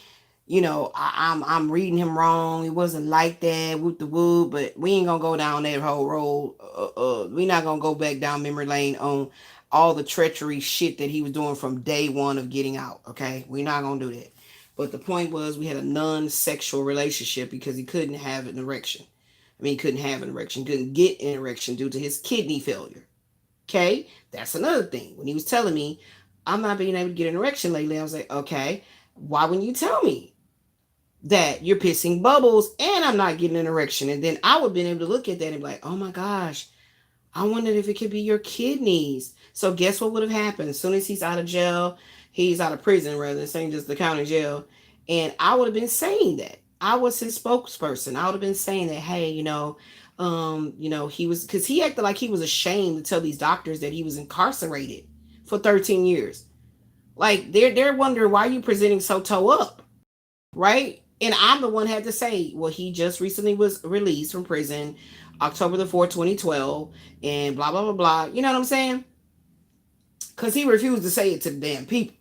I'm reading him wrong. It wasn't like that, whoop the whoop. But we ain't gonna go down that whole road. We not gonna go back down memory lane on all the treachery shit that he was doing from day one of getting out. Okay, we're not gonna do that. But the point was, we had a non-sexual relationship because he couldn't have an erection. I mean, he couldn't have an erection, couldn't get an erection due to his kidney failure. Okay, that's another thing. When he was telling me, I'm not being able to get an erection lately, I was like, okay, why wouldn't you tell me that you're pissing bubbles and I'm not getting an erection? And then I would have been able to look at that and be like, oh my gosh, I wondered if it could be your kidneys. So guess what would have happened? As soon as he's out of jail, he's out of prison rather than saying just the county jail. And I would have been saying that. I was his spokesperson. I would have been saying that, hey, he was, because he acted like he was ashamed to tell these doctors that he was incarcerated for 13 years. Like they're wondering why you presenting so toe up, right? And I'm the one had to say, well, he just recently was released from prison, October the 4th, 2012, and blah blah blah blah. You know what I'm saying? Because he refused to say it to the damn people.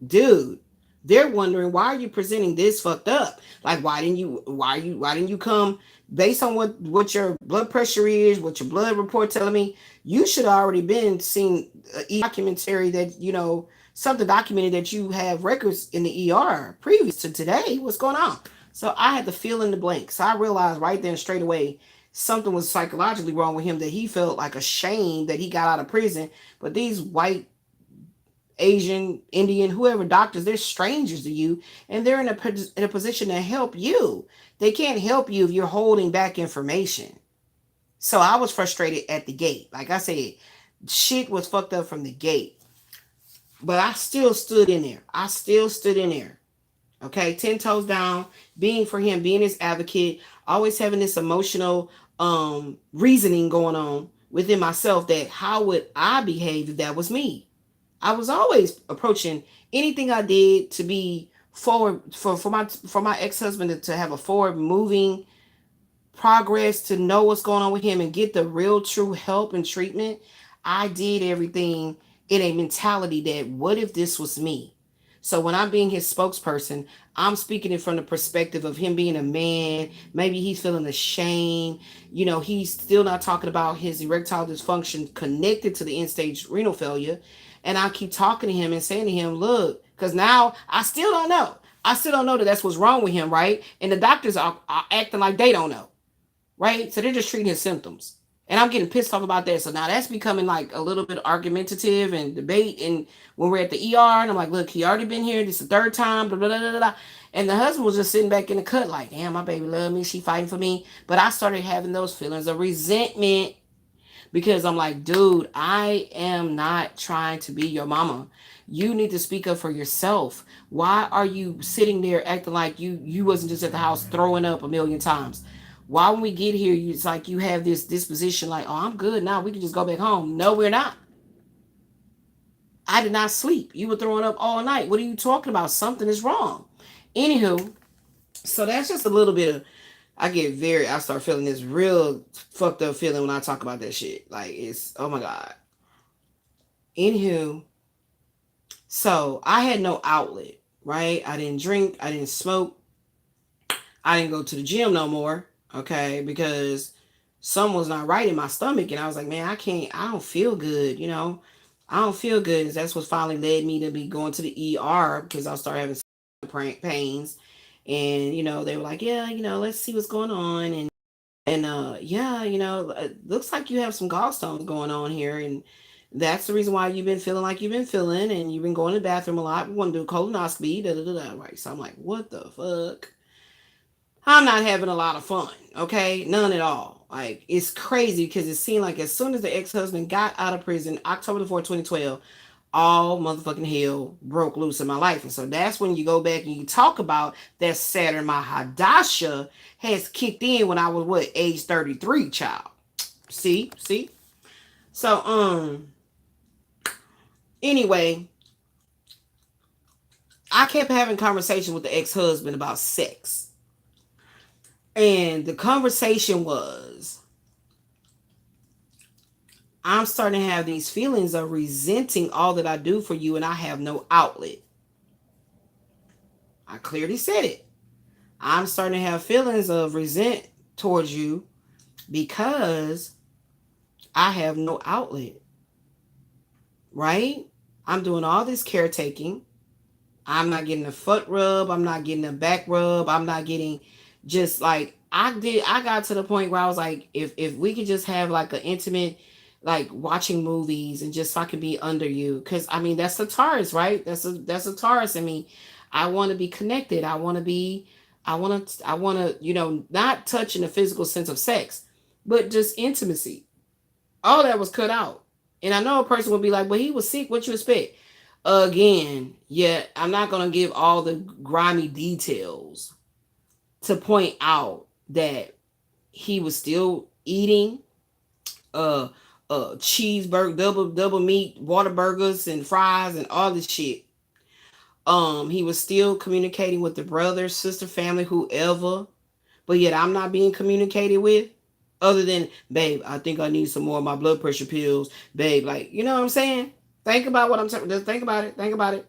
Dude, they're wondering, why are you presenting this fucked up? Like, why didn't you come based on what your blood pressure is, what your blood report telling me? You should have already been seeing documentary that, something documented that you have records in the ER previous to today. What's going on? So I had to fill in the blanks. So I realized right then straight away something was psychologically wrong with him, that he felt like ashamed that he got out of prison. But these white, Asian, Indian, whoever doctors, they're strangers to you, and they're in a position to help you. They can't help you if you're holding back information. So I was frustrated at the gate. Like I said, shit was fucked up from the gate. But I still stood in there. I still stood in there. Okay, 10 toes down, being for him, being his advocate, always having this emotional reasoning going on within myself that how would I behave if that was me? I was always approaching anything I did to be forward for my ex-husband to have a forward moving progress, to know what's going on with him and get the real true help and treatment. I did everything in a mentality that what if this was me? So when I'm being his spokesperson, I'm speaking it from the perspective of him being a man. Maybe he's feeling ashamed. He's still not talking about his erectile dysfunction connected to the end stage renal failure. And I keep talking to him and saying to him, look, because now I still don't know. I still don't know that that's what's wrong with him, right? And the doctors are acting like they don't know, right? So they're just treating his symptoms. And I'm getting pissed off about that. So now that's becoming like a little bit argumentative and debate. And when we're at the ER, and I'm like, look, he already been here. This is the third time, blah, blah, blah, blah, blah. And the husband was just sitting back in the cut like, damn, my baby love me. She fighting for me. But I started having those feelings of resentment because I'm like, dude, I am not trying to be your mama. You need to speak up for yourself. Why are you sitting there acting like you wasn't just at the house throwing up a million times? Why when we get here, it's like you have this disposition like, oh, I'm good now. We can just go back home. No, we're not. I did not sleep. You were throwing up all night. What are you talking about? Something is wrong. Anywho, so that's just a little bit of, I start feeling this real fucked up feeling when I talk about that shit. Like it's, oh my God. Anywho, so I had no outlet, right? I didn't drink. I didn't smoke. I didn't go to the gym no more. Okay. Because something was not right in my stomach. And I was like, man, I don't feel good. I don't feel good. And that's what finally led me to be going to the ER because I started having pains. And, they were like, yeah, let's see what's going on. And yeah, looks like you have some gallstones going on here. And that's the reason why you've been feeling like you've been feeling. And you've been going to the bathroom a lot. We want to do a colonoscopy. Da, da, da, da. Right. So I'm like, what the fuck? I'm not having a lot of fun. Okay. None at all. Like, it's crazy because it seemed like as soon as the ex-husband got out of prison, October the 4th, 2012, all motherfucking hell broke loose in my life. And so that's when you go back and you talk about that Saturn, my Hadasha has kicked in when I was age 33, child. See? So, anyway, I kept having conversations with the ex-husband about sex. And the conversation was, I'm starting to have these feelings of resenting all that I do for you and I have no outlet. I clearly said it. I'm starting to have feelings of resent towards you because I have no outlet. Right? I'm doing all this caretaking. I'm not getting a foot rub. I'm not getting a back rub. I'm not getting just like I got to the point where I was like, if we could just have like an intimate, like watching movies and just so I could be under you. Cause I mean, that's a Taurus, right? That's a Taurus in me. I want to be connected. I want to, not touch in the physical sense of sex, but just intimacy. All that was cut out. And I know a person would be like, well, he was sick. What you expect? Again, yeah, I'm not going to give all the grimy details to point out that he was still eating cheeseburger, double meat, water burgers and fries and all this shit. He was still communicating with the brother, sister, family, whoever, but yet I'm not being communicated with. Other than, babe, I think I need some more of my blood pressure pills, babe. Like, you know what I'm saying? Think about what I'm saying. Just think about it. Think about it.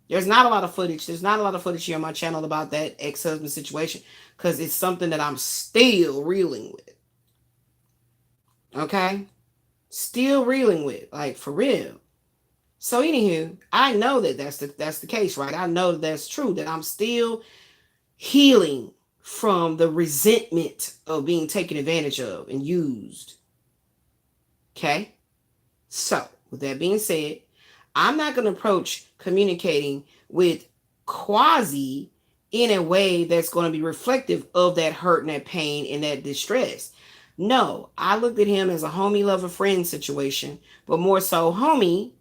There's not a lot of footage. There's not a lot of footage here on my channel about that ex-husband situation because it's something that I'm still reeling with. Okay? Still reeling with, like, for real. So anywho, I know that that's the case, right? I know that that's true, that I'm still healing from the resentment of being taken advantage of and used. Okay? So, with that being said, I'm not going to approach communicating with Quasi in a way that's going to be reflective of that hurt and that pain and that distress. No, I looked at him as a homie, lover, friend situation, but more so homie.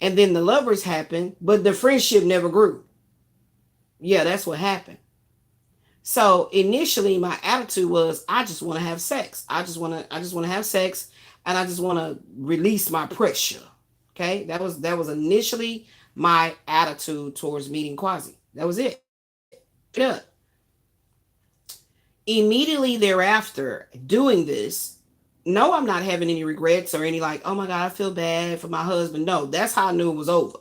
And then the lovers happened, but the friendship never grew. Yeah, that's what happened. So initially my attitude was, I just want to have sex. I just want to have sex and I just want to release my pressure. Okay, that was initially my attitude towards meeting Quasi. That was it. Straight up. Immediately thereafter, doing this, no, I'm not having any regrets or any like, oh my God, I feel bad for my husband. No, that's how I knew it was over.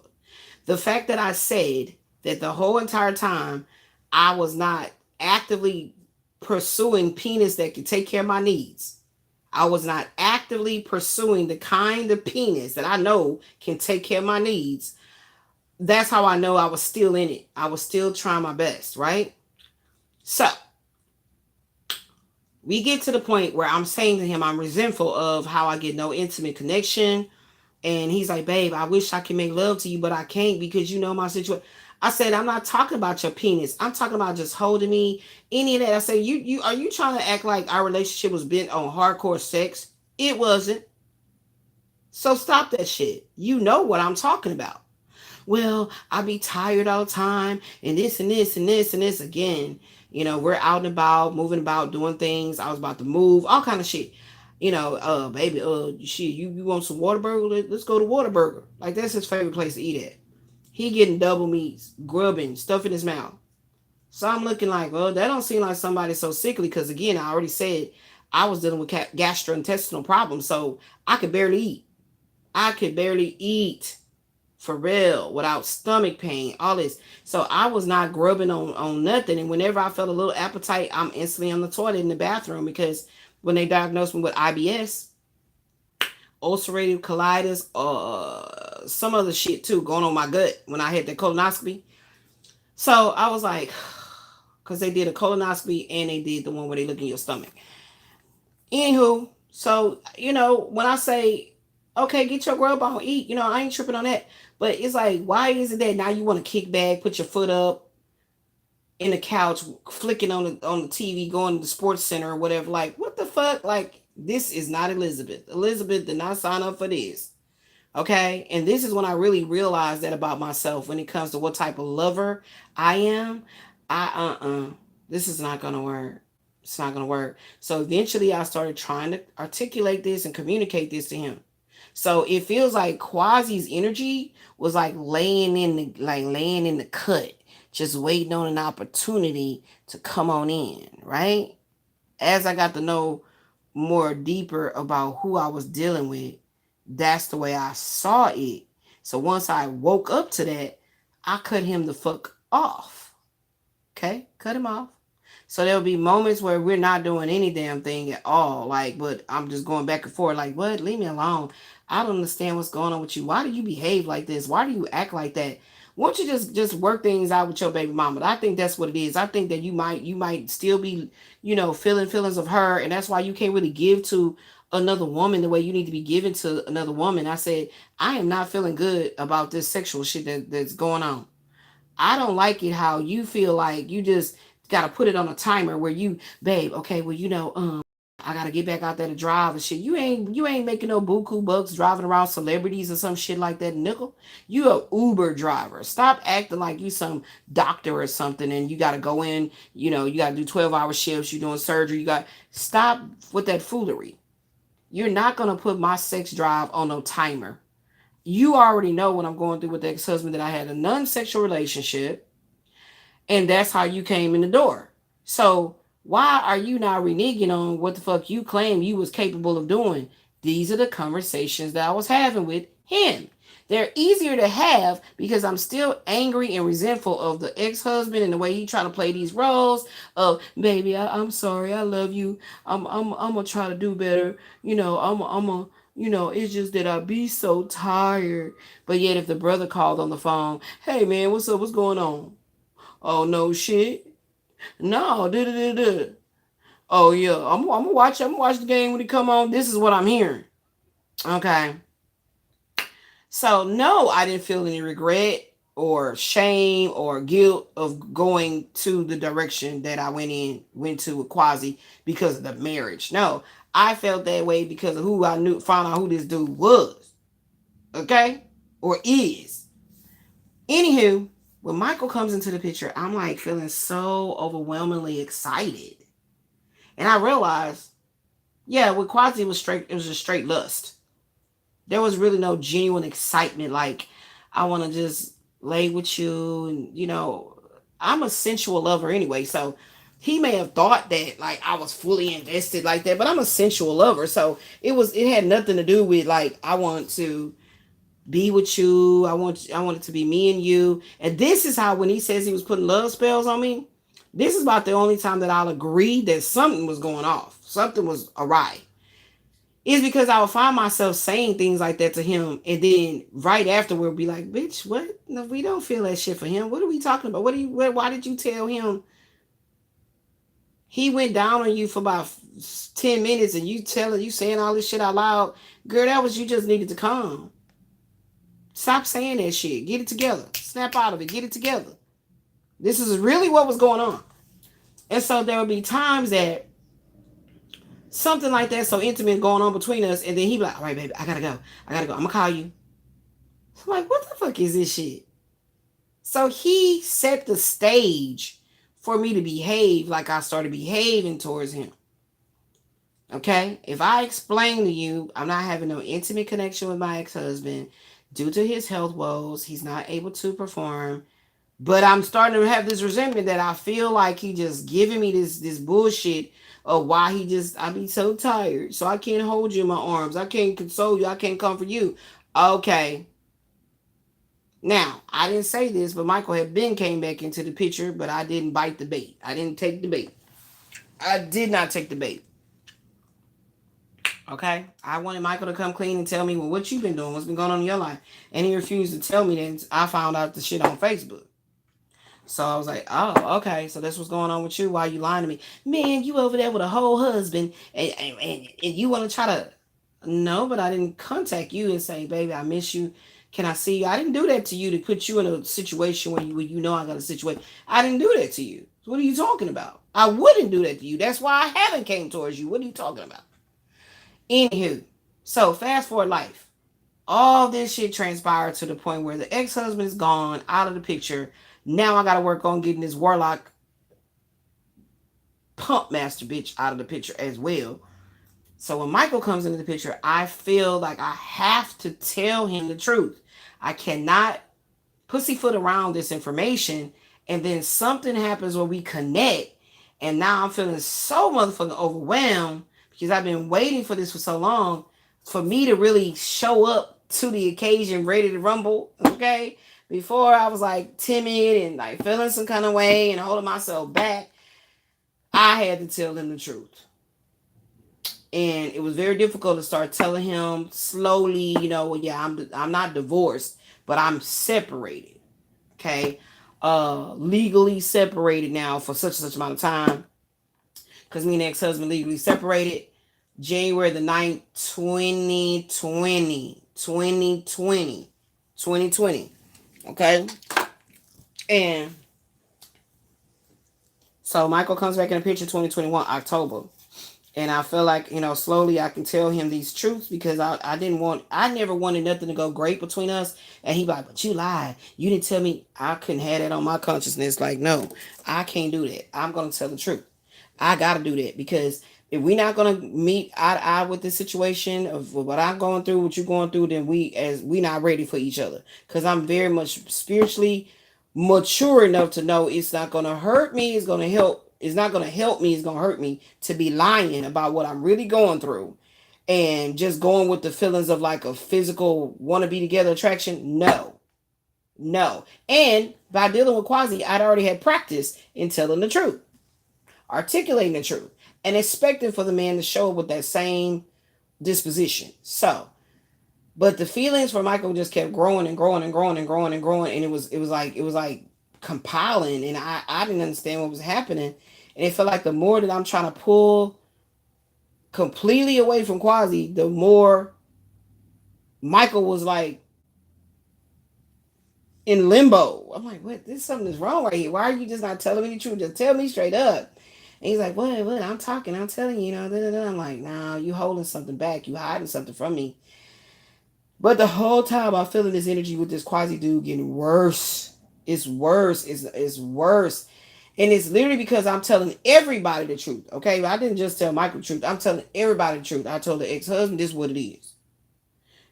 The fact that I said that the whole entire time I was not actively pursuing penis that could take care of my needs. I was not actively pursuing the kind of penis that I know can take care of my needs. That's how I know I was still in it. I was still trying my best, right? So we get to the point where I'm saying to him, I'm resentful of how I get no intimate connection. And he's like, babe, I wish I could make love to you, but I can't because you know my situation. I said, I'm not talking about your penis. I'm talking about just holding me, any of that. I said, you are you trying to act like our relationship was bent on hardcore sex? It wasn't. So stop that shit. You know what I'm talking about. Well, I be tired all the time and this and this and this and this again. We're out and about, moving about, doing things. I was about to move, all kind of shit. Baby, shit, you want some Whataburger? Let's go to Whataburger. Like that's his favorite place to eat at. He getting double meats, grubbing, stuff in his mouth. So I'm looking like, well, that don't seem like somebody so sickly because again, I already said I was dealing with gastrointestinal problems, so I could barely eat. I could barely eat for real without stomach pain, all this. So I was not grubbing on nothing. And whenever I felt a little appetite, I'm instantly on the toilet in the bathroom because when they diagnosed me with IBS, ulcerative colitis, some other shit too going on my gut when I had the colonoscopy. So I was like, because they did a colonoscopy and they did the one where they look in your stomach. Anywho, so when I say, okay, get your grub on, eat, I ain't tripping on that. But it's like, why is it that now you want to kick back, put your foot up in the couch, flicking on the TV, going to the sports center or whatever? Like, what the fuck? Like, this is not Elizabeth. Elizabeth did not sign up for this. Okay, and this is when I really realized that about myself when it comes to what type of lover I am. This is not gonna work. It's not gonna work. So eventually I started trying to articulate this and communicate this to him. So it feels like Quasi's energy was like laying in the cut, just waiting on an opportunity to come on in, right? As I got to know more deeper about who I was dealing with, that's the way I saw it. So once I woke up to that, I cut him the fuck off. Okay? Cut him off. So there'll be moments where we're not doing any damn thing at all. Like, but I'm just going back and forth. Like, what? Leave me alone. I don't understand what's going on with you. Why do you behave like this? Why do you act like that? Won't you just work things out with your baby mama? I think that's what it is. I think that you might still be, feeling feelings of her, and that's why you can't really give to another woman the way you need to be given to another woman. I said, I am not feeling good about this sexual shit that's going on. I don't like it how you feel like you just gotta put it on a timer where you, babe, okay, well, I gotta get back out there to drive and shit. You ain't making no buku bucks driving around celebrities or some shit like that, nickel. You a Uber driver. Stop acting like you some doctor or something and you gotta go in, you gotta do 12-hour shifts, you're doing surgery, you got stop with that foolery. You're not gonna put my sex drive on no timer. You already know what I'm going through with the ex-husband that I had a non-sexual relationship, and that's how you came in the door. So why are you now reneging on what the fuck you claim you was capable of doing? These are the conversations that I was having with him. They're easier to have because I'm still angry and resentful of the ex-husband and the way he trying to play these roles of baby, I'm sorry, I love you. I'm gonna try to do better. It's just that I be so tired. But yet if the brother called on the phone, hey man, what's up? What's going on? Oh no shit. No, da da da da. Oh yeah, I'm gonna watch the game when it come on. This is what I'm hearing. Okay. So no, I didn't feel any regret or shame or guilt of going to the direction that I went to with Quasi because of the marriage. No, I felt that way because of who I knew, found out who this dude was. Okay? Or is. Anywho, when Michael comes into the picture, I'm like feeling so overwhelmingly excited. And I realized, yeah, with Quasi it was a straight lust. There was really no genuine excitement. Like, I want to just lay with you. And, I'm a sensual lover anyway. So he may have thought that like I was fully invested like that, but I'm a sensual lover. So it had nothing to do with like, I want to be with you. I want it to be me and you. And this is how, when he says he was putting love spells on me, this is about the only time that I'll agree that something was going off. Something was awry. Is because I would find myself saying things like that to him, and then right afterward be like, "Bitch, what? No, we don't feel that shit for him. What are we talking about? Why did you tell him he went down on you for about 10 minutes, and you saying all this shit out loud? Girl, that was, you just needed to calm. Stop saying that shit. Get it together. Snap out of it. Get it together. This is really what was going on." And so there would be times that something like that, so intimate going on between us, and then he'd be like, "All right, baby, I gotta go. I'm gonna call you." So I'm like, what the fuck is this shit? So he set the stage for me to behave like I started behaving towards him. Okay? If I explain to you, I'm not having no intimate connection with my ex-husband due to his health woes. He's not able to perform. But I'm starting to have this resentment that I feel like he just giving me this bullshit of why I be so tired. So I can't hold you in my arms. I can't console you. I can't comfort you. Okay. Now, I didn't say this, but Michael had been came back into the picture, but I didn't bite the bait. I didn't take the bait. I did not take the bait. Okay? I wanted Michael to come clean and tell me, well, what you been doing? What's been going on in your life? And he refused to tell me that. I found out the shit on Facebook. So I was like, oh, okay. So that's what's going on with you. Why you lying to me? Man, you over there with a whole husband, and you want to try to... No, but I didn't contact you and say, baby, I miss you. Can I see you? I didn't do that to you to put you in a situation where you know I got a situation. I didn't do that to you. What are you talking about? I wouldn't do that to you. That's why I haven't came towards you. What are you talking about? Anywho, so fast forward life. All this shit transpired to the point where the ex-husband is gone, out of the picture. Now I got to work on getting this warlock pump master bitch out of the picture as well. So when Michael comes into the picture, I feel like I have to tell him the truth. I cannot pussyfoot around this information, and then something happens where we connect, and now I'm feeling so motherfucking overwhelmed because I've been waiting for this for so long for me to really show up to the occasion ready to rumble, okay? Before I was like timid and like feeling some kind of way and holding myself back. I had to tell him the truth. And it was very difficult to start telling him slowly, yeah, I'm not divorced, but I'm separated. Okay. Legally separated now for such and such amount of time. Because me and ex-husband legally separated January the 9th, 2020. Okay. And so Michael comes back in the picture 2021, October. And I feel like, slowly I can tell him these truths because I never wanted nothing to go great between us. And he like, but you lied. You didn't tell me. I couldn't have that on my consciousness. Like, no, I can't do that. I'm going to tell the truth. I got to do that because if we're not going to meet eye to eye with the situation of what I'm going through, what you're going through, then we not ready for each other. Because I'm very much spiritually mature enough to know it's not going to hurt me. It's going to help. It's not going to help me. It's going to hurt me to be lying about what I'm really going through and just going with the feelings of like a physical want to be together attraction. No. And by dealing with Quasi, I'd already had practice in telling the truth, articulating the truth, and expecting for the man to show up with that same disposition. So, but the feelings for Michael just kept growing and growing and growing and growing and growing. And it was like compiling, and I didn't understand what was happening. And it felt like the more that I'm trying to pull completely away from Quasi, the more Michael was like in limbo. I'm like, what? Something is wrong right here. Why are you just not telling me the truth? Just tell me straight up. And he's like, what? I'm talking. I'm telling you, I'm like, nah, you holding something back. You hiding something from me. But the whole time I'm feeling this energy with this Quasi dude getting worse. It's worse. It's worse. And it's literally because I'm telling everybody the truth. Okay. I didn't just tell Michael the truth. I'm telling everybody the truth. I told the ex-husband this is what it is.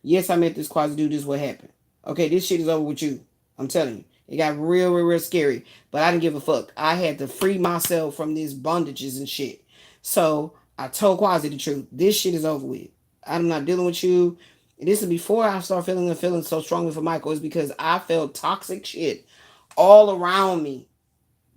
Yes, I met this quasi dude. This is what happened. Okay, this shit is over with you. I'm telling you. It got real, real, real scary. But I didn't give a fuck. I had to free myself from these bondages and shit. So I told Quasi the truth. This shit is over with. I'm not dealing with you. And this is before I started feeling the feeling so strongly for Michael. Is because I felt toxic shit all around me,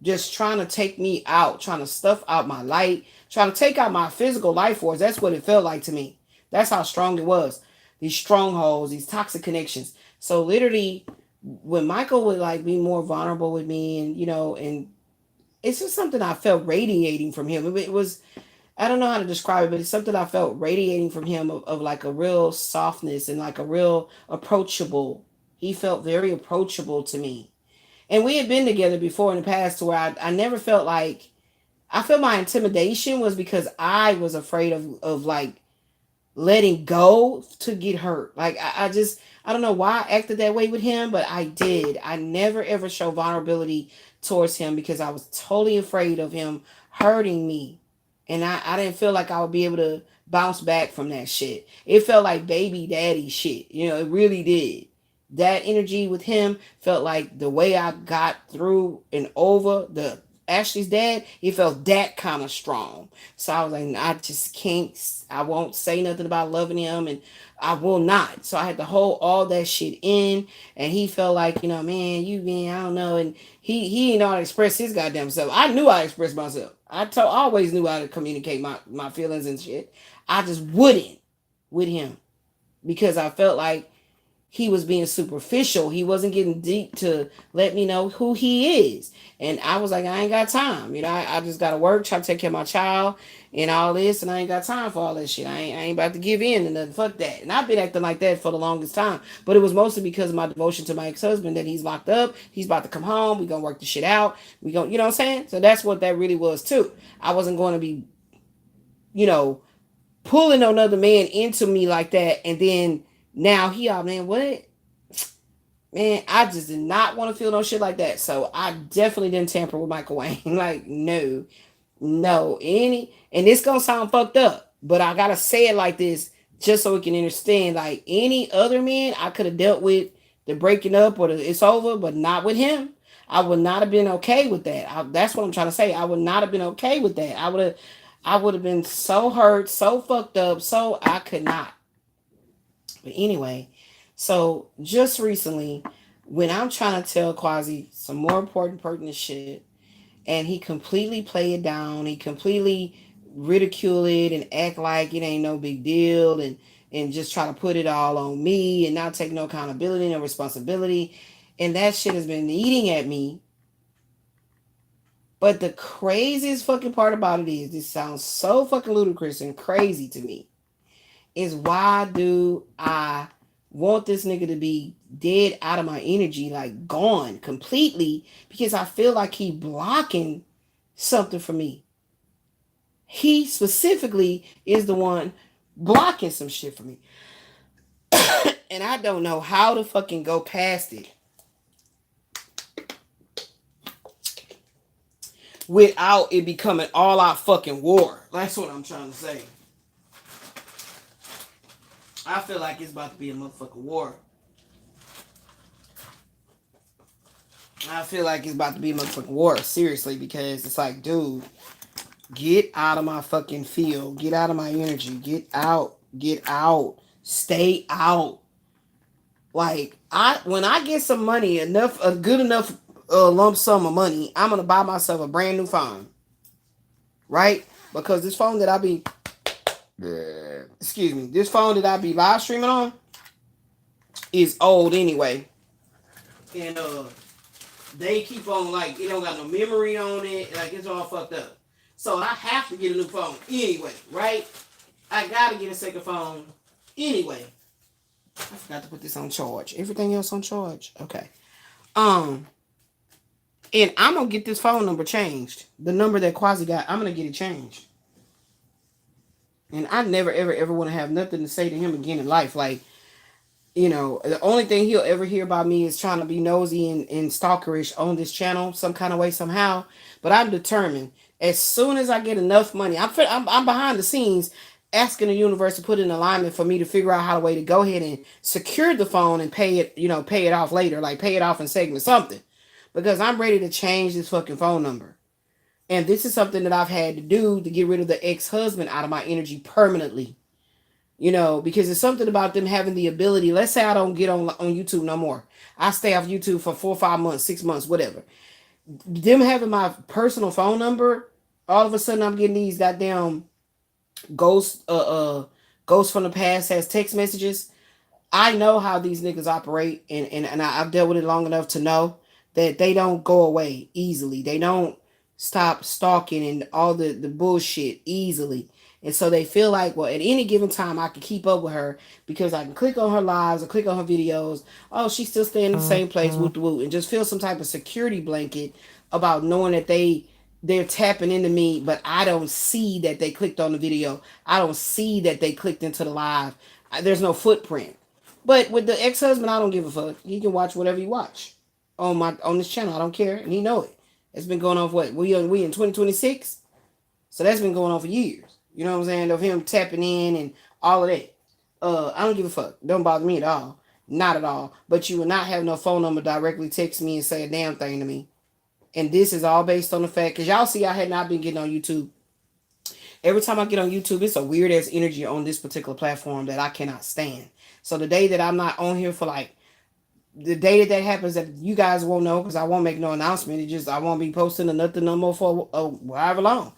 just trying to take me out, trying to stuff out my light, trying to take out my physical life force. That's what it felt like to me. That's how strong it was. These strongholds, these toxic connections. So literally, when Michael would like be more vulnerable with me, and and it's just something I felt radiating from him. It was, I don't know how to describe it, but it's something I felt radiating from him of like a real softness and like a real approachable. He felt very approachable to me, and we had been together before in the past to where I never felt like, I felt my intimidation was because I was afraid of like letting go to get hurt. Like I just, I don't know why I acted that way with him, but I did. I never ever show vulnerability towards him because I was totally afraid of him hurting me. And I didn't feel like I would be able to bounce back from that shit. It felt like baby daddy shit. It really did. That energy with him felt like the way I got through and over the Ashley's dad, it felt that kind of strong. So I was like, I just can't, I won't say nothing about loving him, and I will not. So I had to hold all that shit in, and he felt like, man, I don't know. And he didn't know how to express his goddamn self. I knew how to express myself. Always knew how to communicate my feelings and shit. I just wouldn't with him because I felt like he was being superficial. He wasn't getting deep to let me know who he is. And I was like, I ain't got time. I just got to work, try to take care of my child and all this. And I ain't got time for all that shit. I ain't about to give in and nothing. Fuck that. And I've been acting like that for the longest time. But it was mostly because of my devotion to my ex-husband, that he's locked up. He's about to come home. We going to work the shit out. We going, you know what I'm saying? So that's what that really was too. I wasn't going to be, you know, pulling another man into me like that. And then now he out, man, what? Man, I just did not want to feel no shit like that. So I definitely didn't tamper with Michael Wayne. Like, no, no, and it's gonna sound fucked up, but I gotta say it like this just so we can understand. Like any other man, I could have dealt with the breaking up or the it's over, but not with him. I would not have been okay with that. That's what I'm trying to say. I would not have been okay with that. I would have been so hurt, so fucked up, so I could not. But anyway, so just recently, when I'm trying to tell Quasi some more important, pertinent shit, and he completely play it down, he completely ridicule it and act like it ain't no big deal, and just try to put it all on me and not take no accountability, no responsibility, and that shit has been eating at me. But the craziest fucking part about it is, this sounds so fucking ludicrous and crazy to me, is why do I want this nigga to be dead out of my energy, like gone completely, because I feel like he blocking something for me. He specifically is the one blocking some shit for me. And I don't know how to fucking go past it without it becoming all out fucking war. That's what I'm trying to say. I feel like it's about to be a motherfucking war. I feel like it's about to be a motherfucking war. Seriously, because it's like, dude, get out of my fucking field. Get out of my energy. Get out. Get out. Stay out. Like, when I get some money, a good enough lump sum of money, I'm gonna buy myself a brand new phone. Right? Because this phone that I be excuse me, this phone that I be live streaming on is old anyway. And they keep on like, it don't got no memory on it, like it's all fucked up. So I have to get a new phone anyway, right? I gotta get a second phone anyway. I forgot to put this on charge. Everything else on charge. Okay. And I'm gonna get this phone number changed. The number that Quasi got, I'm gonna get it changed. And I never, ever, ever want to have nothing to say to him again in life. Like, the only thing he'll ever hear about me is trying to be nosy and stalkerish on this channel some kind of way, somehow. But I'm determined. As soon as I get enough money, I'm behind the scenes asking the universe to put in alignment for me to figure out how to way to go ahead and secure the phone and pay it, pay it off later, like pay it off in segments, something. Because I'm ready to change this fucking phone number. And this is something that I've had to do to get rid of the ex-husband out of my energy permanently. Because it's something about them having the ability. Let's say I don't get on YouTube no more. I stay off YouTube for 4 or 5 months, 6 months, whatever. Them having my personal phone number, all of a sudden I'm getting these goddamn ghosts, ghosts from the past as text messages. I know how these niggas operate, and I've dealt with it long enough to know that they don't go away easily. They don't stop stalking and all the bullshit easily. And so they feel like, well, at any given time, I can keep up with her because I can click on her lives or click on her videos. Oh, she's still staying in the same place, woot woot, and just feel some type of security blanket about knowing that they're tapping into me, but I don't see that they clicked on the video. I don't see that they clicked into the live. There's no footprint. But with the ex-husband, I don't give a fuck. He can watch whatever you watch on this channel. I don't care, and he know it. It's been going on for what? We in 2026, so that's been going on for years. You know what I'm saying? Of him tapping in and all of that. I don't give a fuck. Don't bother me at all. Not at all. But you will not have no phone number directly text me and say a damn thing to me. And this is all based on the fact, because y'all see I had not been getting on YouTube. Every time I get on YouTube, it's a weird ass energy on this particular platform that I cannot stand. So the day that I'm not on here for like, the day that happens, that you guys won't know because I won't make no announcement. It just, I won't be posting or nothing no more for however long.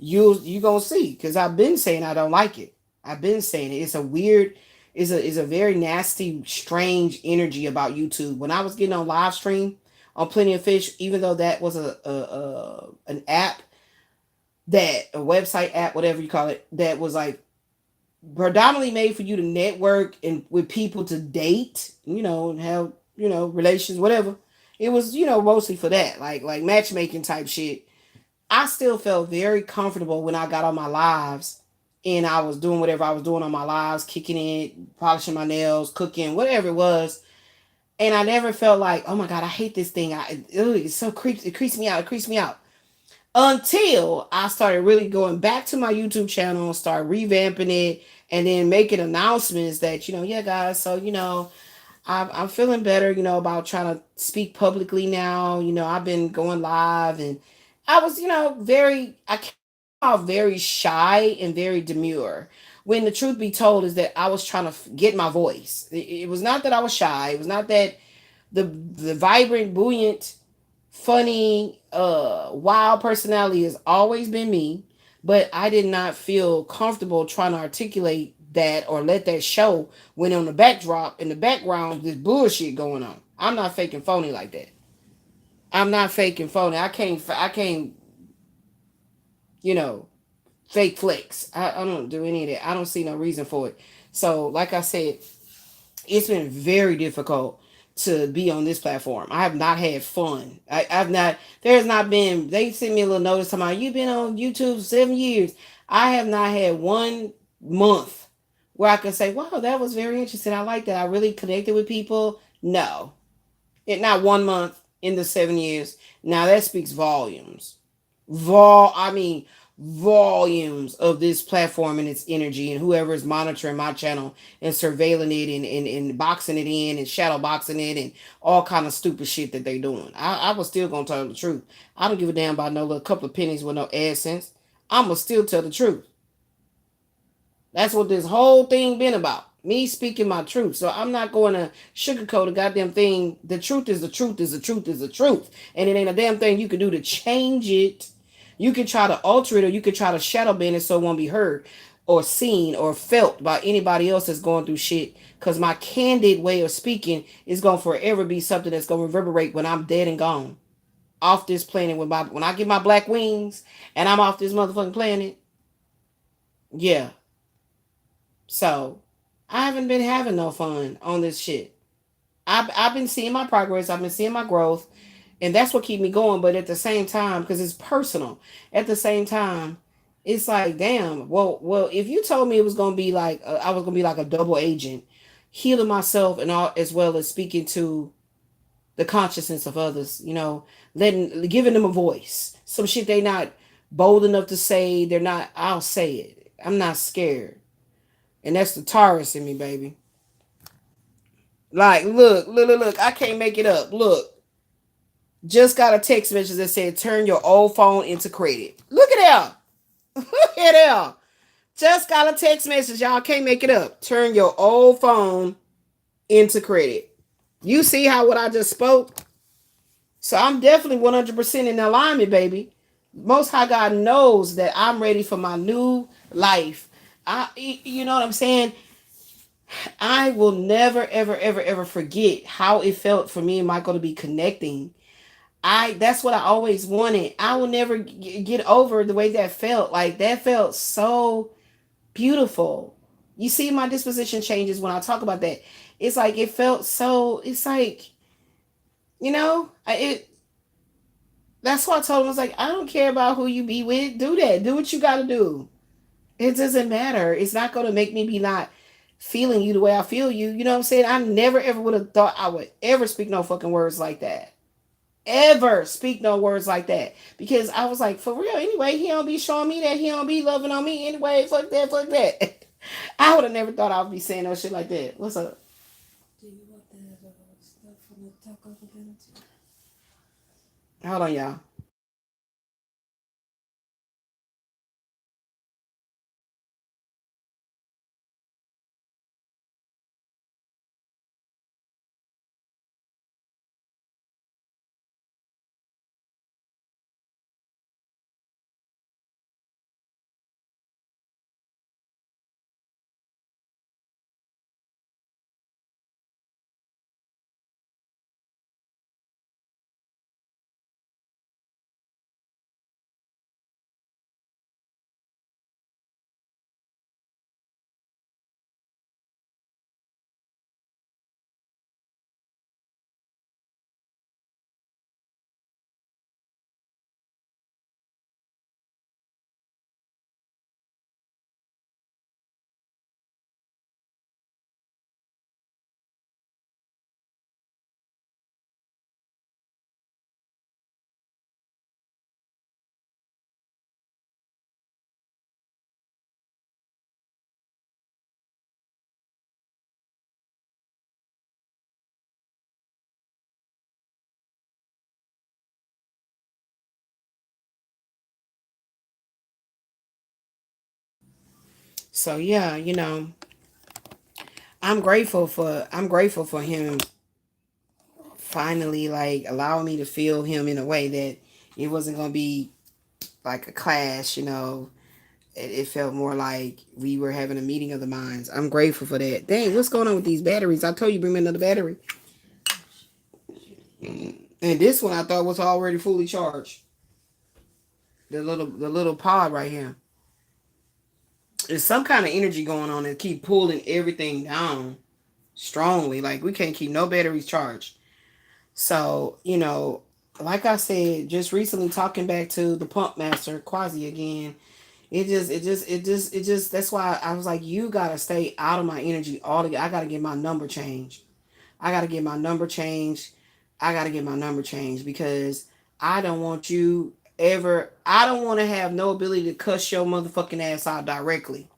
You gonna see, because I've been saying I don't like it. I've been saying it. It's a weird, it's a very nasty, strange energy about YouTube. When I was getting on live stream on Plenty of Fish, even though that was an app, that a website app, whatever you call it, that was like predominantly made for you to network and with people to date, and have, relations, whatever. It was, mostly for that, like matchmaking type shit. I still felt very comfortable when I got on my lives and I was doing whatever I was doing on my lives, kicking it, polishing my nails, cooking, whatever it was. And I never felt like, oh my God, I hate this thing. It's so creepy. It creeps me out. It creeps me out. Until I started really going back to my YouTube channel, start revamping it, and then making announcements that, yeah, guys, so, I'm feeling better, about trying to speak publicly now. I've been going live, and I was, I came off very shy and very demure. When the truth be told is that I was trying to get my voice. It was not that I was shy. It was not that the vibrant, buoyant, funny, wild personality has always been me, but I did not feel comfortable trying to articulate that or let that show when on the backdrop, in the background, this bullshit going on. I'm not faking phony like that. I'm not faking phony. I can't, fake flex. I don't do any of that. I don't see no reason for it. So, like I said, it's been very difficult to be on this platform. I have not had fun. There's not been, they sent me a little notice talking about, you've been on YouTube 7 years. I have not had 1 month where I could say, wow, that was very interesting. I like that. I really connected with people. No, not 1 month in the 7 years. Now that speaks volumes. Volumes of this platform and its energy, and whoever is monitoring my channel and surveilling it and boxing it in and shadow boxing it and all kind of stupid shit that they doing. I was still gonna tell the truth. I don't give a damn about no little couple of pennies with no AdSense. I'ma still tell the truth. That's what this whole thing been about. Me speaking my truth. So I'm not going to sugarcoat a goddamn thing. The truth is the truth is the truth is the truth. And it ain't a damn thing you can do to change it. You can try to alter it, or you can try to shadow ban it so it won't be heard or seen or felt by anybody else that's going through shit. Because my candid way of speaking is going to forever be something that's going to reverberate when I'm dead and gone. Off this planet. When I get my black wings and I'm off this motherfucking planet. Yeah. So I haven't been having no fun on this shit. I've been seeing my progress. I've been seeing my growth. And that's what keep me going. But at the same time, because it's personal, at the same time, it's like, damn, well, if you told me it was going to be like, I was going to be like a double agent, healing myself and all, as well as speaking to the consciousness of others, giving them a voice. Some shit they not bold enough to say, they're not, I'll say it. I'm not scared. And that's the Taurus in me, baby. Like, look. I can't make it up. Look, just got a text message that said, turn your old phone into credit. Look at that. Look at that. Just got a text message. Y'all can't make it up. Turn your old phone into credit. You see how what I just spoke? So I'm definitely 100% in alignment, baby. Most High God knows that I'm ready for my new life. You know what I'm saying? I will never, ever, ever, ever forget how it felt for me and Michael to be connecting. That's what I always wanted. I will never get over the way that felt. Like that felt so beautiful. You see, my disposition changes when I talk about that. It's like it felt so. It's like, it. That's why I told him, I was like, I don't care about who you be with. Do that. Do what you got to do. It doesn't matter. It's not going to make me be not feeling you the way I feel you. You know what I'm saying? I never ever would have thought I would ever speak no fucking words like that. Ever speak no words like that. Because I was like, for real, anyway, he don't be showing me that. He don't be loving on me anyway. Fuck that, fuck that. I would have never thought I would be saying no shit like that. What's up? Do you want that stuff from the taco again too? Hold on, y'all. So yeah, I'm grateful for him finally like allowing me to feel him in a way that it wasn't gonna be like a clash. It felt more like we were having a meeting of the minds. I'm grateful for that. Dang, what's going on with these batteries? I told you bring me another battery. And this one I thought was already fully charged. The little pod right here. There's some kind of energy going on that keep pulling everything down strongly. Like we can't keep no batteries charged. So, like I said, just recently talking back to the pump master, Quasi again, that's why I was like, you gotta stay out of my energy altogether. I gotta get my number changed. I gotta get my number changed. I gotta get my number changed because I don't want you I don't want to have no ability to cuss your motherfucking ass out directly.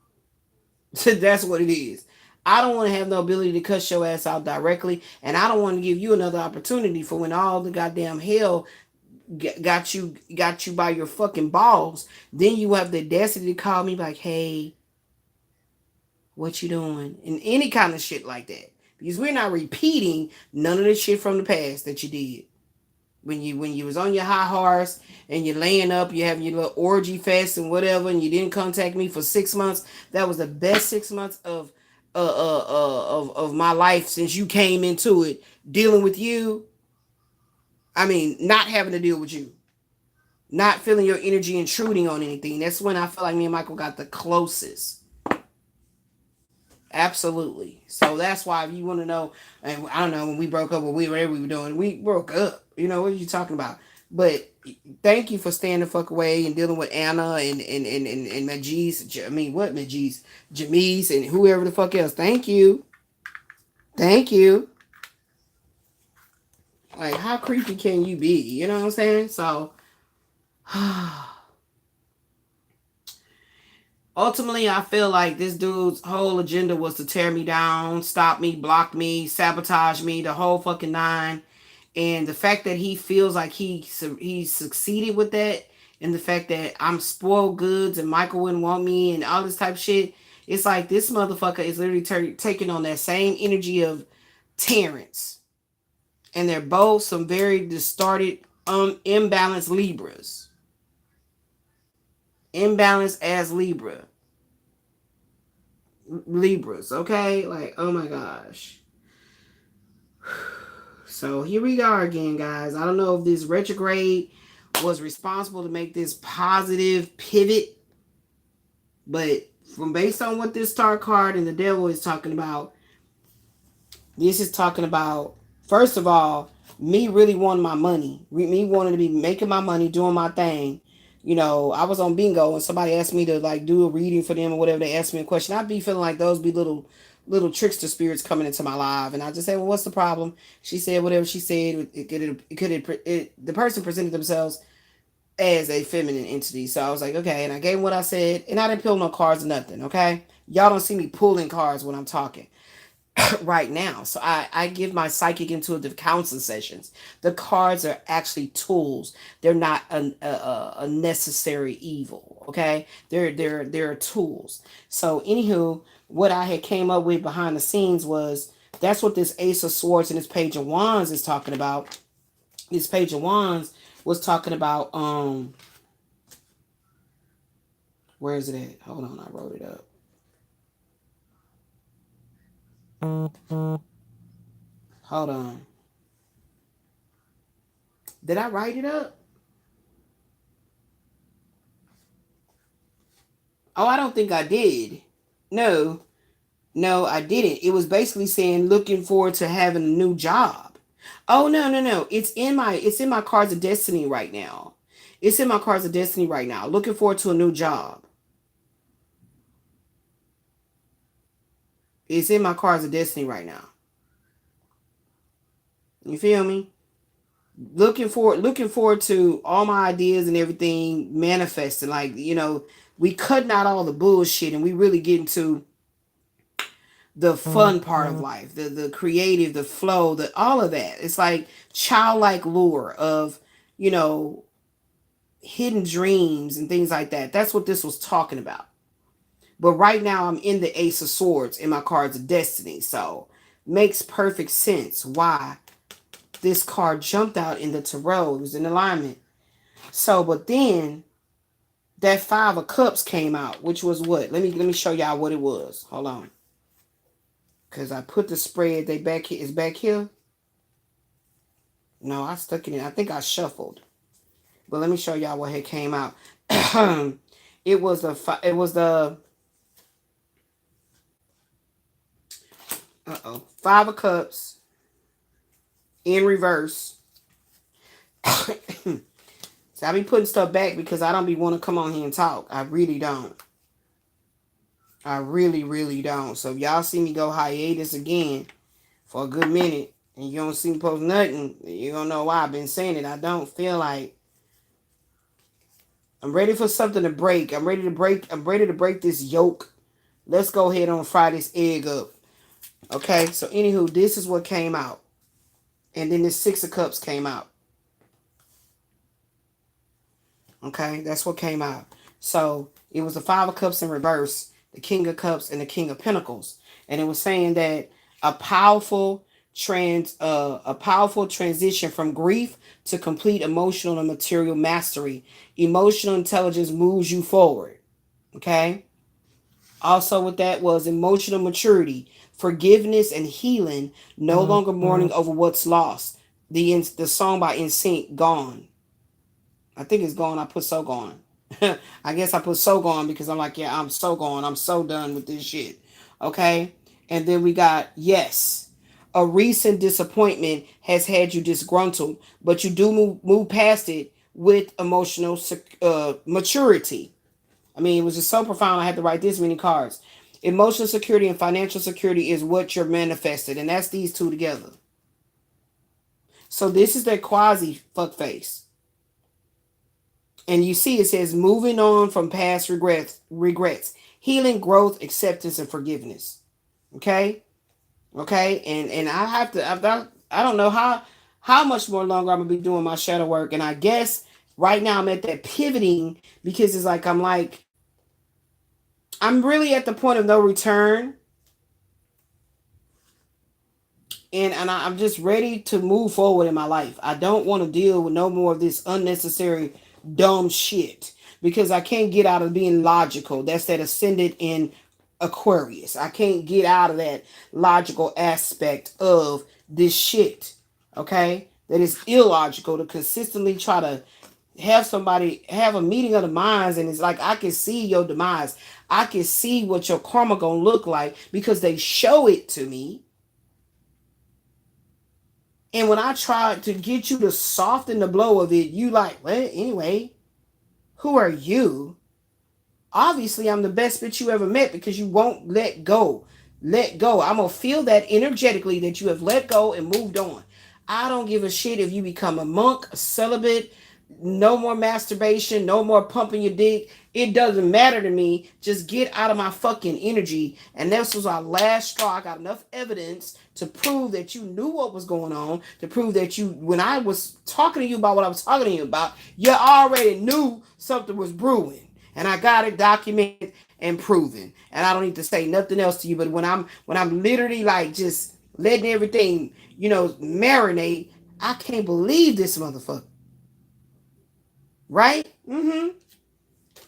That's what it is. I don't want to have no ability to cuss your ass out directly, and I don't want to give you another opportunity for when all the goddamn hell got you by your fucking balls. Then you have the audacity to call me like, "Hey, what you doing?" and any kind of shit like that. Because we're not repeating none of the shit from the past that you did when you was on your high horse and you're laying up, you having your little orgy fest and whatever, and you didn't contact me for 6 months. That was the best 6 months of my life since you came into it. Dealing with you, I mean, not having to deal with you, not feeling your energy intruding on anything. That's when I feel like me and Michael got the closest. Absolutely. So that's why if you want to know, and I don't know when we broke up or whatever we were doing, we broke up. What are you talking about? But thank you for staying the fuck away and dealing with Anna and Majis. I mean, what Majis? Jamise and whoever the fuck else. Thank you. Thank you. Like, how creepy can you be? You know what I'm saying? So, Ultimately, I feel like this dude's whole agenda was to tear me down, stop me, block me, sabotage me, the whole fucking nine. And the fact that he feels like he succeeded with that, and the fact that I'm spoiled goods and Michael wouldn't want me and all this type of shit, it's like this motherfucker is literally taking on that same energy of Terrence. And they're both some very distorted, imbalanced Libras. Imbalanced as Libras, okay? Like, oh my gosh. So here we are again, guys. I don't know if this retrograde was responsible to make this positive pivot, but from based on what this star card and the devil is talking about, this is talking about, first of all, me really wanting my money. Me wanting to be making my money, doing my thing. You know, I was on bingo and somebody asked me to like do a reading for them or whatever. They asked me a question. I'd be feeling like those be little trickster spirits coming into my life, and I just say, well, what's the problem? She said whatever she said. The person presented themselves as a feminine entity, so I was like, okay, and I gave them what I said, and I didn't pull no cards or nothing. Okay, y'all don't see me pulling cards when I'm talking right now. So I give my psychic intuitive counseling sessions. The cards are actually tools. They're not a necessary evil. Okay, they're tools. So anywho, what I had came up with behind the scenes was that's what this Ace of Swords and this Page of Wands is talking about. This Page of Wands was talking about where is it at? Hold on, I wrote it up. Hold on. Did I write it up? Oh, I don't think I did. No, no, I didn't. It was basically saying looking forward to having a new job. Oh no. It's in my cards of destiny right now. It's in my cards of destiny right now. Looking forward to a new job. It's in my cards of destiny right now. You feel me? Looking forward to all my ideas and everything manifesting. Like, we cutting out all the bullshit and we really getting to the fun part of life, the creative, the flow, the all of that. It's like childlike lure of, you know, hidden dreams and things like that. That's what this was talking about. But right now I'm in the Ace of Swords in my cards of destiny. So makes perfect sense why this card jumped out in the tarot. It was in alignment. So, but then that Five of Cups came out, which was what? Let me show y'all what it was. Hold on. Because I put the spread, they back here. Is back here? No, I stuck it in. I think I shuffled. But let me show y'all what had came out. It was the Five of Cups in reverse. So I be putting stuff back because I don't be want to come on here and talk. I really don't. I really, really don't. So if y'all see me go hiatus again for a good minute and you don't see me post nothing, you don't know why I've been saying it. I don't feel like I'm ready for something to break. I'm ready to break this yoke. Let's go ahead and fry this egg up. Okay, so anywho, this is what came out. And then the Six of Cups came out. Okay, that's what came out. So it was the Five of Cups in reverse, the King of Cups, and the King of Pentacles. And it was saying that a powerful transition from grief to complete emotional and material mastery. Emotional intelligence moves you forward. Okay. Also with that was emotional maturity, forgiveness and healing, no longer mourning over what's lost. The song by NSYNC, Gone. I think it's Gone. I put So Gone. I guess I put So Gone because I'm like, yeah, I'm so gone. I'm so done with this shit. Okay. And then we got Yes. A recent disappointment has had you disgruntled, but you do move past it with emotional maturity. I mean, it was just so profound. I had to write this many cards. Emotional security and financial security is what you're manifested, and that's these two together. So this is their quasi fuck face. And you see it says moving on from past regrets, healing, growth, acceptance, and forgiveness. Okay, okay, and I have to. I don't know how much more longer I'm gonna be doing my shadow work, and I guess right now I'm at that pivoting because it's like I'm really at the point of no return, I'm just ready to move forward in my life. I don't want to deal with no more of this unnecessary dumb shit because I can't get out of being logical. That's that ascendant in Aquarius. I can't get out of that logical aspect of this shit. Okay? That is illogical to consistently try to have somebody have a meeting of the minds, and it's like I can see your demise. I can see what your karma gonna look like because they show it to me. And when I tried to get you to soften the blow of it, you like, well, anyway, who are you? Obviously, I'm the best bitch you ever met because you won't let go. Let go. I'm going to feel that energetically that you have let go and moved on. I don't give a shit if you become a monk, a celibate, no more masturbation, no more pumping your dick. It doesn't matter to me. Just get out of my fucking energy. And this was our last straw. I got enough evidence to prove that you knew what was going on, to prove that you, when I was talking to you about what I was talking to you about, you already knew something was brewing. And I got it documented and proven. And I don't need to say nothing else to you. But when I'm literally like just letting everything, marinate, I can't believe this motherfucker. Right? Mm-hmm.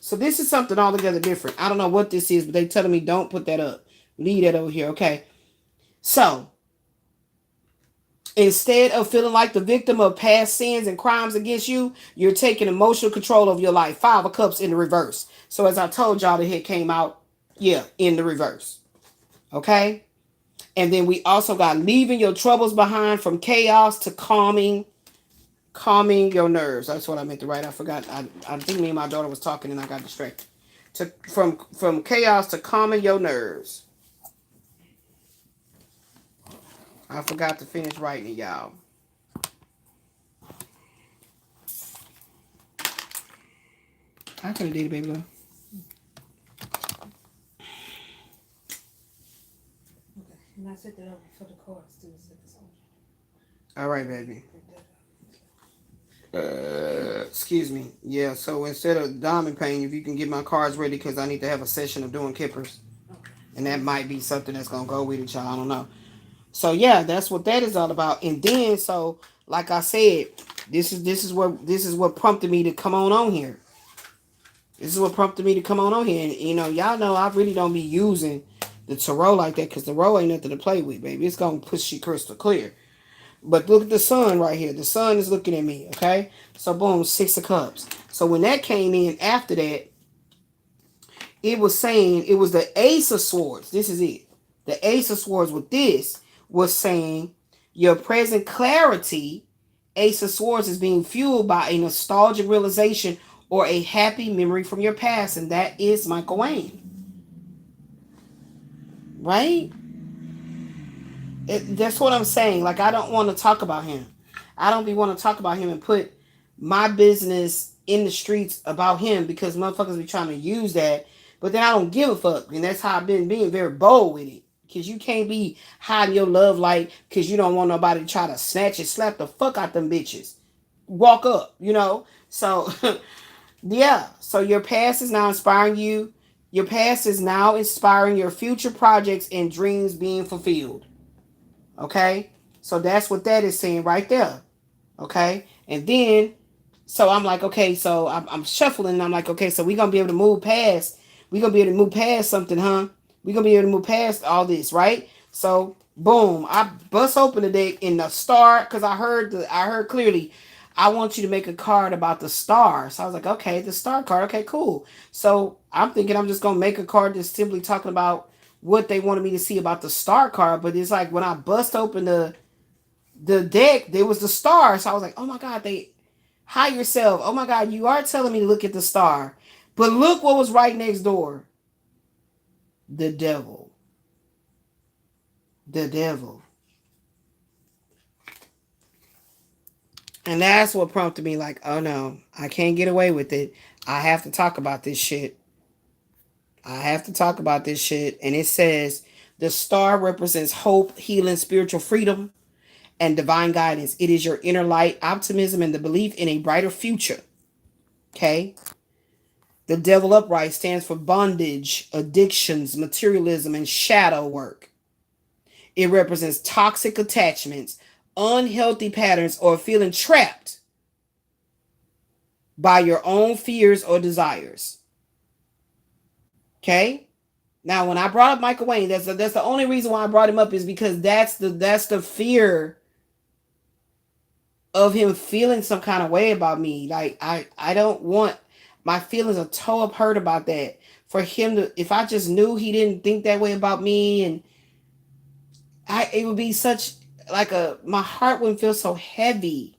So this is something altogether different. I don't know what this is, but they telling me don't put that up. Leave that over here. Okay. So instead of feeling like the victim of past sins and crimes against you, you're taking emotional control of your life. 5 of Cups in the reverse. So as I told y'all, the hit came out, in the reverse. Okay? And then we also got leaving your troubles behind, from chaos to calming your nerves. That's what I meant to write. I forgot. I think me and my daughter was talking and I got distracted. From chaos to calming your nerves. I forgot to finish writing it, y'all. I could have did it, baby girl. Okay, and I set that up for the cards too. All right, baby. Excuse me. Yeah, so instead of diamond painting, if you can get my cards ready, because I need to have a session of doing kippers. Okay. And that might be something that's going to go with it, y'all. I don't know. So, yeah, that's what that is all about. And then, so, like I said, this is what prompted me to come on here. This is what prompted me to come on here. And, y'all know I really don't be using the tarot like that because the tarot ain't nothing to play with, baby. It's going to push you crystal clear. But look at the sun right here. The sun is looking at me, okay? So, boom, 6 of Cups. So, when that came in after that, it was saying, it was the Ace of Swords. This is it. The Ace of Swords with this was saying your present clarity, Ace of Swords, is being fueled by a nostalgic realization or a happy memory from your past. And that is Michael Wayne. Right? That's what I'm saying. Like, I don't want to talk about him. I don't be want to talk about him and put my business in the streets about him because motherfuckers be trying to use that. But then I don't give a fuck. And that's how I've been being very bold with it. Because you can't be hiding your love light because you don't want nobody to try to snatch and slap the fuck out them bitches. Walk up, So, yeah. So your past is now inspiring you. Your past is now inspiring your future projects and dreams being fulfilled. Okay? So that's what that is saying right there. Okay? And then, so I'm like, okay, so I'm shuffling and I'm like, okay, so we're going to be able to move past. We're going to be able to move past something, huh? We're going to be able to move past all this, right? So, boom, I bust open the deck in the star because I heard clearly, I want you to make a card about the star. So I was like, okay, the star card. Okay, cool. So I'm thinking I'm just going to make a card that's simply talking about what they wanted me to see about the star card. But it's like when I bust open the deck, there was the star. So I was like, oh my God, hide yourself. Oh my God, you are telling me to look at the star. But look what was right next door. The devil. The devil. And that's what prompted me like, oh no, I can't get away with it. I have to talk about this shit. I have to talk about this shit. And it says the star represents hope, healing, spiritual freedom, and divine guidance. It is your inner light, optimism, and the belief in a brighter future. Okay. The devil upright stands for bondage, addictions, materialism, and shadow work. It represents toxic attachments, unhealthy patterns, or feeling trapped by your own fears or desires. Okay? Now, when I brought up Michael Wayne, that's the only reason why I brought him up is because that's the fear of him feeling some kind of way about me. Like I don't want my feelings are toe up hurt about that. For him to, if I just knew he didn't think that way about me, and it would be such like my heart wouldn't feel so heavy.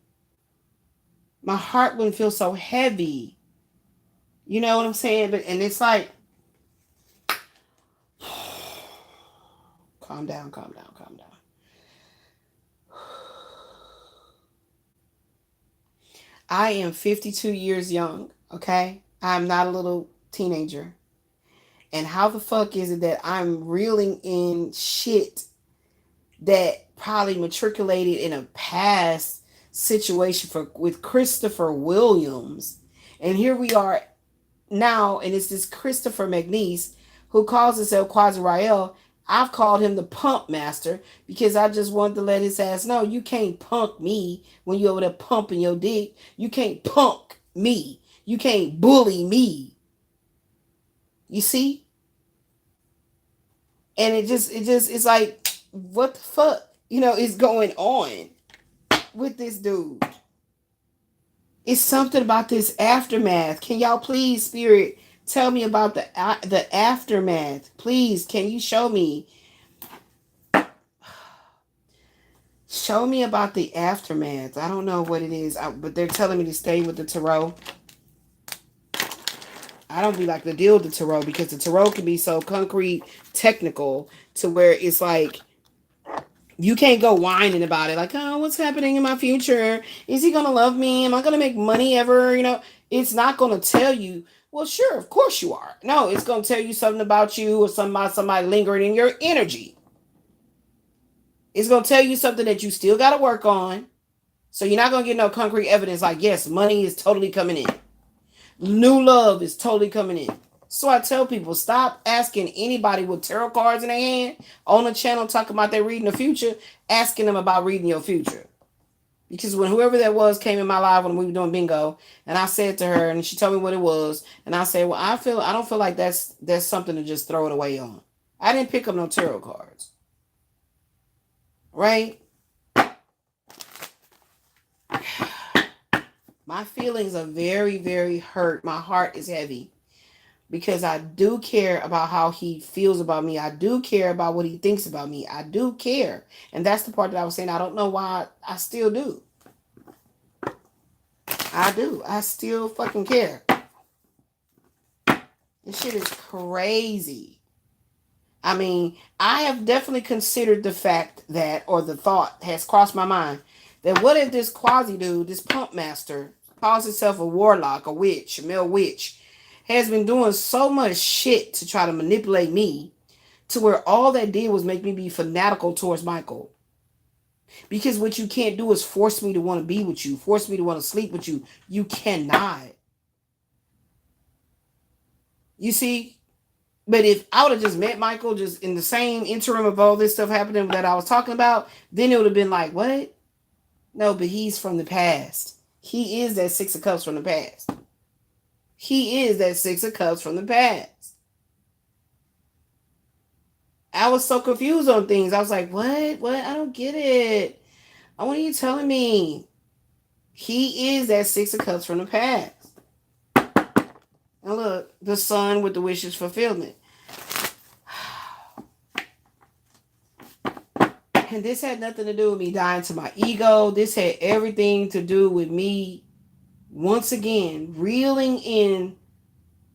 My heart wouldn't feel so heavy. You know what I'm saying? But and it's like, calm down, calm down, calm down. I am 52 years young, okay? I'm not a little teenager. And how the fuck is it that I'm reeling in shit that probably matriculated in a past situation with Christopher Williams? And here we are now, and it's this Christopher McNeese who calls himself Quasi-Rael. I've called him the pump master because I just wanted to let his ass know you can't punk me when you over there pumping your dick. You can't punk me. You can't bully me. You see? And it's like, what the fuck, is going on with this dude? It's something about this aftermath. Can y'all please, Spirit, tell me about the aftermath? Please, can you show me? Show me about the aftermath. I don't know what it is, but they're telling me to stay with the tarot. I don't be like to deal with the tarot because the tarot can be so concrete, technical, to where it's like you can't go whining about it. Like, oh, what's happening in my future? Is he going to love me? Am I going to make money ever? It's not going to tell you, well, sure, of course you are. No, it's going to tell you something about you or something about somebody lingering in your energy. It's going to tell you something that you still got to work on. So you're not going to get no concrete evidence like, yes, money is totally coming in. New love is totally coming in. So I tell people, stop asking anybody with tarot cards in their hand on the channel talking about they're reading the future, asking them about reading your future. Because when whoever that was came in my live when we were doing bingo, and I said to her, and she told me what it was, and I said, well, I don't feel like that's something to just throw it away on. I didn't pick up no tarot cards. Right? My feelings are very, very hurt. My heart is heavy. Because I do care about how he feels about me. I do care about what he thinks about me. I do care. And that's the part that I was saying. I don't know why I still do. I do. I still fucking care. This shit is crazy. I mean, I have definitely considered the fact that, or the thought has crossed my mind, that what if this quasi dude, this pump master, calls himself a warlock, a witch, a male witch, has been doing so much shit to try to manipulate me to where all that did was make me be fanatical towards Michael. Because what you can't do is force me to want to be with you, force me to want to sleep with you. You cannot. You see? But if I would have just met Michael just in the same interim of all this stuff happening that I was talking about, then it would have been like, what? No, but he's from the past. He is that Six of Cups from the past. He is that Six of Cups from the past. I was so confused on things. I was like, what? What? I don't get it. What are you telling me? He is that Six of Cups from the past. And look, the sun with the wishes fulfillment. And this had nothing to do with me dying to my ego. This had everything to do with me, once again, reeling in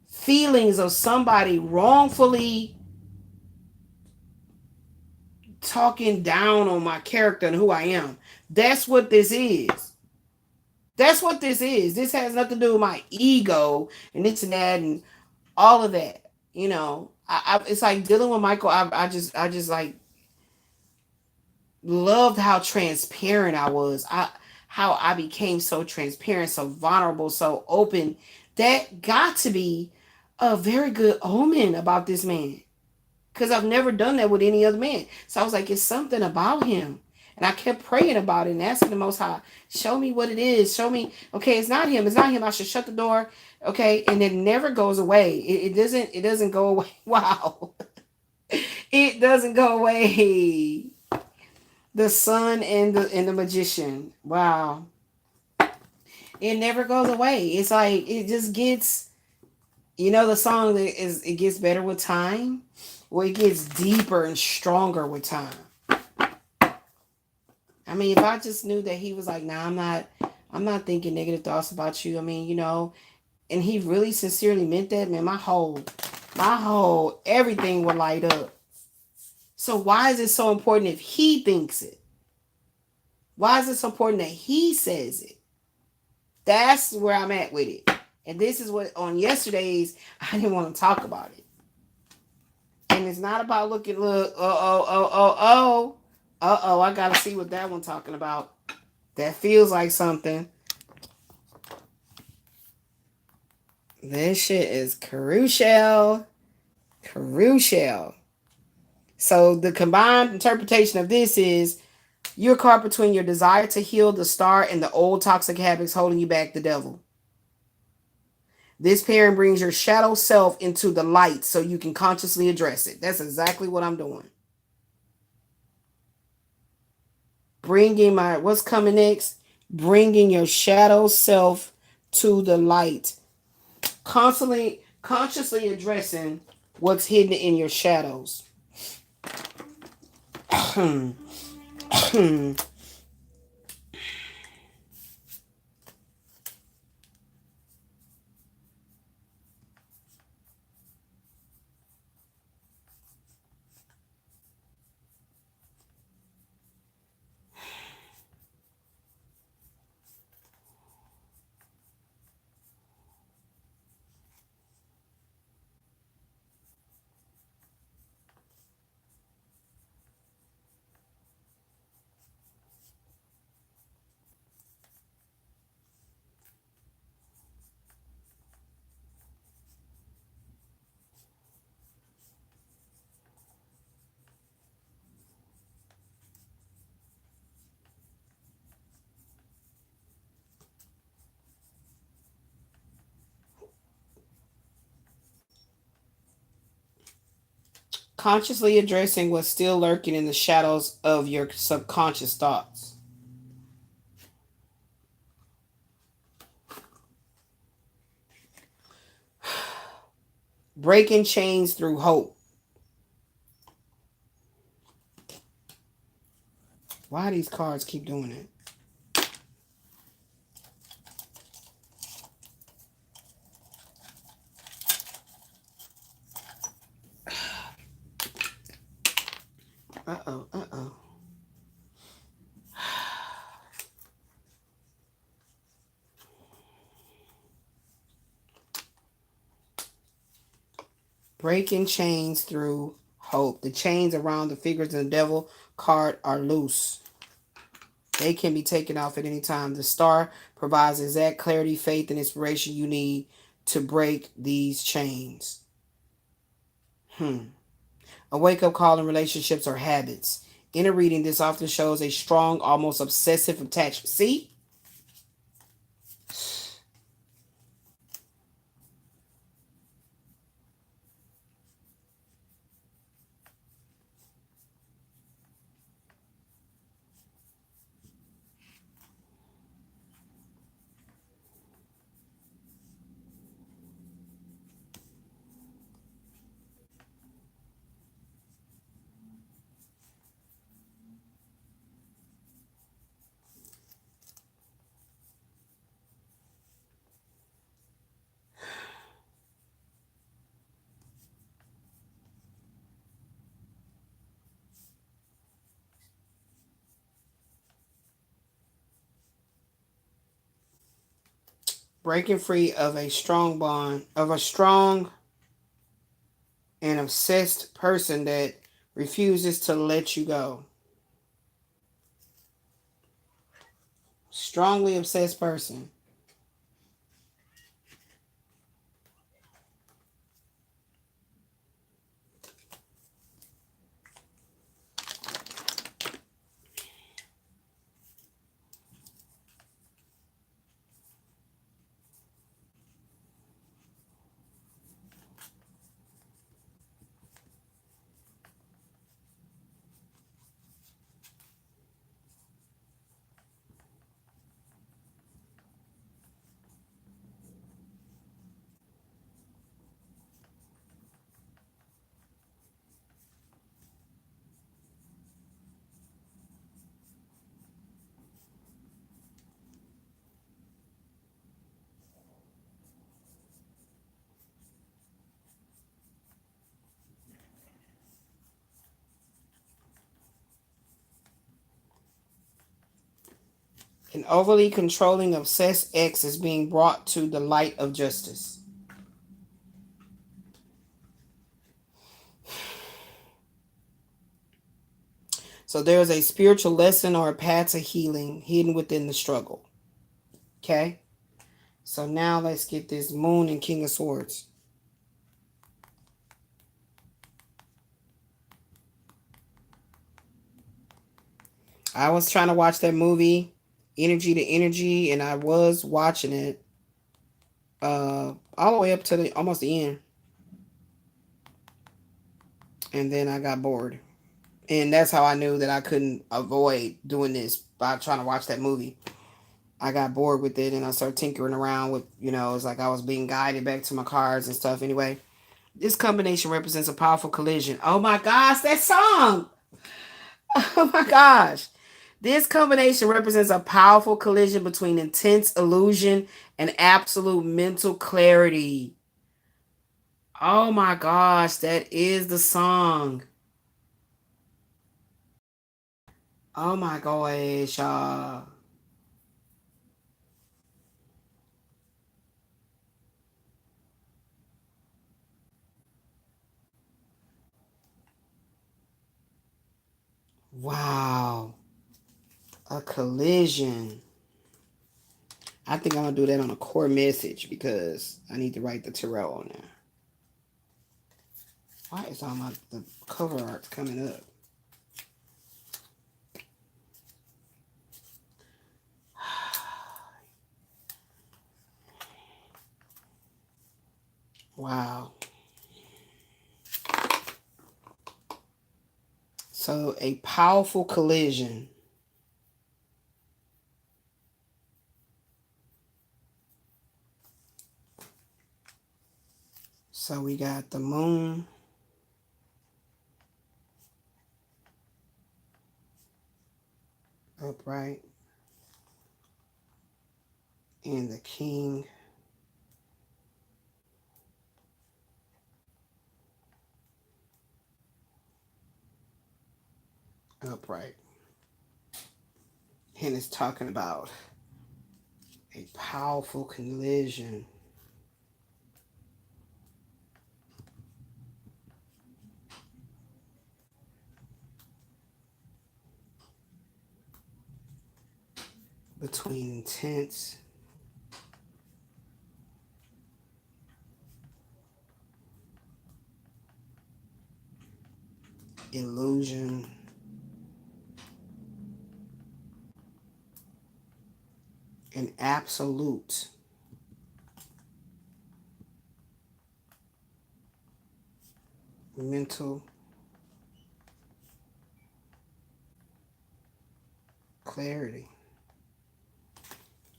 feelings of somebody wrongfully talking down on my character and who I am. That's what this is. That's what this is. This has nothing to do with my ego and this and that and all of that. It's like dealing with Michael. I just like loved how transparent I was. How I became so transparent, so vulnerable, so open. That got to be a very good omen about this man, because I've never done that with any other man. So I was like, it's something about him. And I kept praying about it and asking the Most High, show me what it is. Show me, okay, it's not him. It's not him. I should shut the door. Okay. And it never goes away. It doesn't go away. Wow. It doesn't go away. The sun and the magician. Wow. It never goes away. It's like, it just gets, the song that is, it gets better with time. Well, it gets deeper and stronger with time. I mean, if I just knew that he was like, nah, I'm not thinking negative thoughts about you. I mean, and he really sincerely meant that, man, my whole everything would light up. So why is it so important if he thinks it? Why is it so important that he says it? That's where I'm at with it. And this is what on yesterday's I didn't want to talk about it. And it's not about look, I gotta see what that one talking about. That feels like something. This shit is crucial. Crucial. So the combined interpretation of this is you're caught between your desire to heal the star and the old toxic habits holding you back, the devil. This pairing brings your shadow self into the light so you can consciously address it. That's exactly what I'm doing. Bringing what's coming next? Bringing your shadow self to the light. Constantly, consciously addressing what's hidden in your shadows. Consciously addressing what's still lurking in the shadows of your subconscious thoughts. Breaking chains through hope. Why do these cards keep doing it? Uh-oh. Breaking chains through hope. The chains around the figures in the devil card are loose. They can be taken off at any time. The star provides exact clarity, faith, and inspiration you need to break these chains. A wake-up call in relationships or habits. In a reading, this often shows a strong, almost obsessive attachment. See? Breaking free of a strong bond, of a strong An obsessed person that refuses to let you go. Strongly obsessed person. An overly controlling, obsessed ex is being brought to the light of justice. So there's a spiritual lesson or a path to healing hidden within the struggle. Okay? So now let's get this Moon and King of Swords. I was trying to watch that movie, Energy to Energy, and I was watching it all the way up to almost the end. And then I got bored. And that's how I knew that I couldn't avoid doing this by trying to watch that movie. I got bored with it and I started tinkering around with, it's like I was being guided back to my cards and stuff. Anyway, this combination represents a powerful collision. Oh my gosh, that song! Oh my gosh. This combination represents a powerful collision between intense illusion and absolute mental clarity. Oh my gosh, that is the song. Oh my gosh. Wow. A collision. I think I'm going to do that on a core message because I need to write the tarot on there. Why is all the cover art's coming up? Wow. So a powerful collision. So we got the Moon. Upright. And the King. Upright. And it's talking about a powerful collision. Between intense illusion and absolute mental clarity.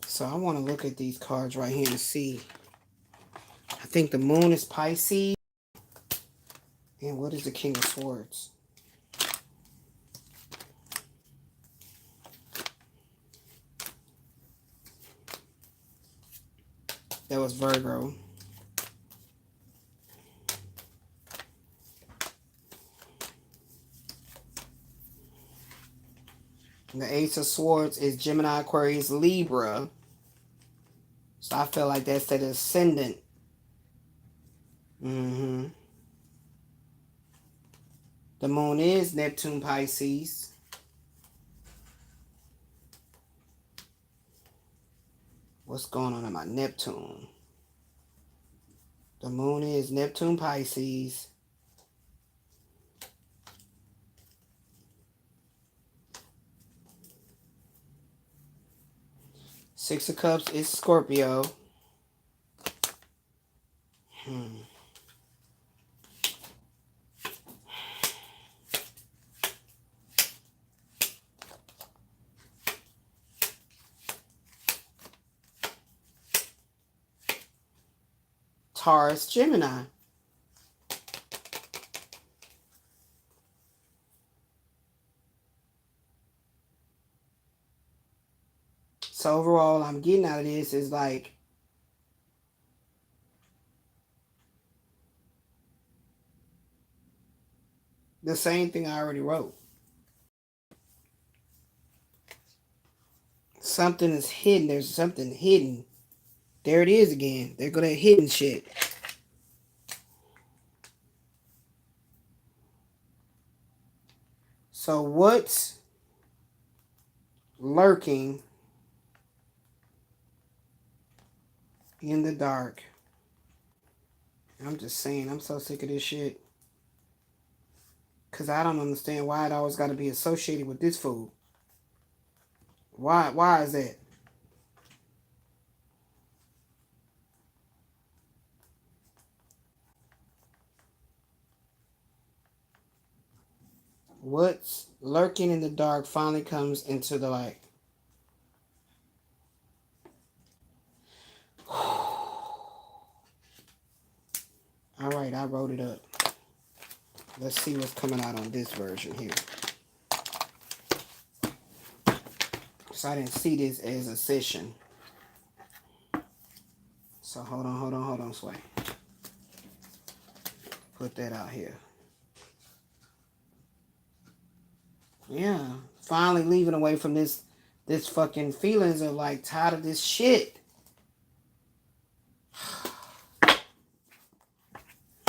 So I want to look at these cards right here and see. I think the Moon is Pisces. And what is the King of Swords? That was Virgo. And the Ace of Swords is Gemini, Aquarius, Libra. So I feel like that's the ascendant. The moon is Neptune Pisces. What's going on in my Neptune? The moon is Neptune Pisces. Six of Cups is Scorpio. Taurus, Gemini. So overall, I'm getting out of this is like the same thing I already wrote. Something is hidden. There's something hidden. There it is again. There go that hidden shit. So what's lurking in the dark? I'm just saying, I'm so sick of this shit. Because I don't understand why it always got to be associated with this food. Why is that? What's lurking in the dark finally comes into the light. All right, I wrote it up. Let's see what's coming out on this version here. So I didn't see this as a session. So hold on, Sway. Put that out here. Yeah, finally leaving away from this fucking feelings of like tired of this shit.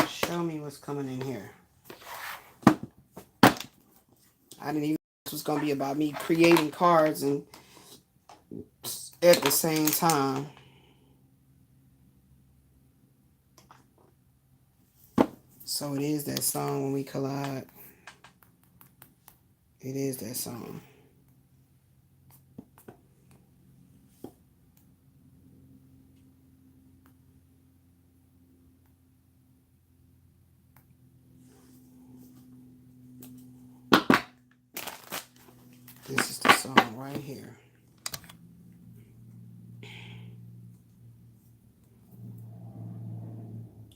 Show me what's coming in here. I didn't even know this was gonna be about me creating cards and at the same time. So it is that song When We Collide. It is that song. This is the song right here.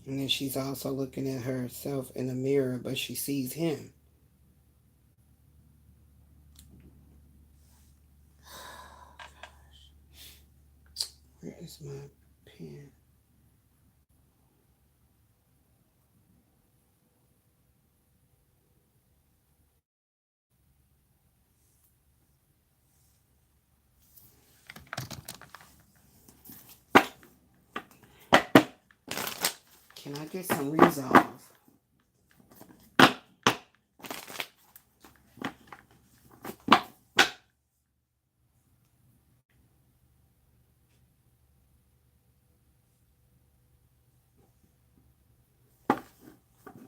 And then she's also looking at herself in the mirror, but she sees him. Where is my pen? Can I get some resolve? I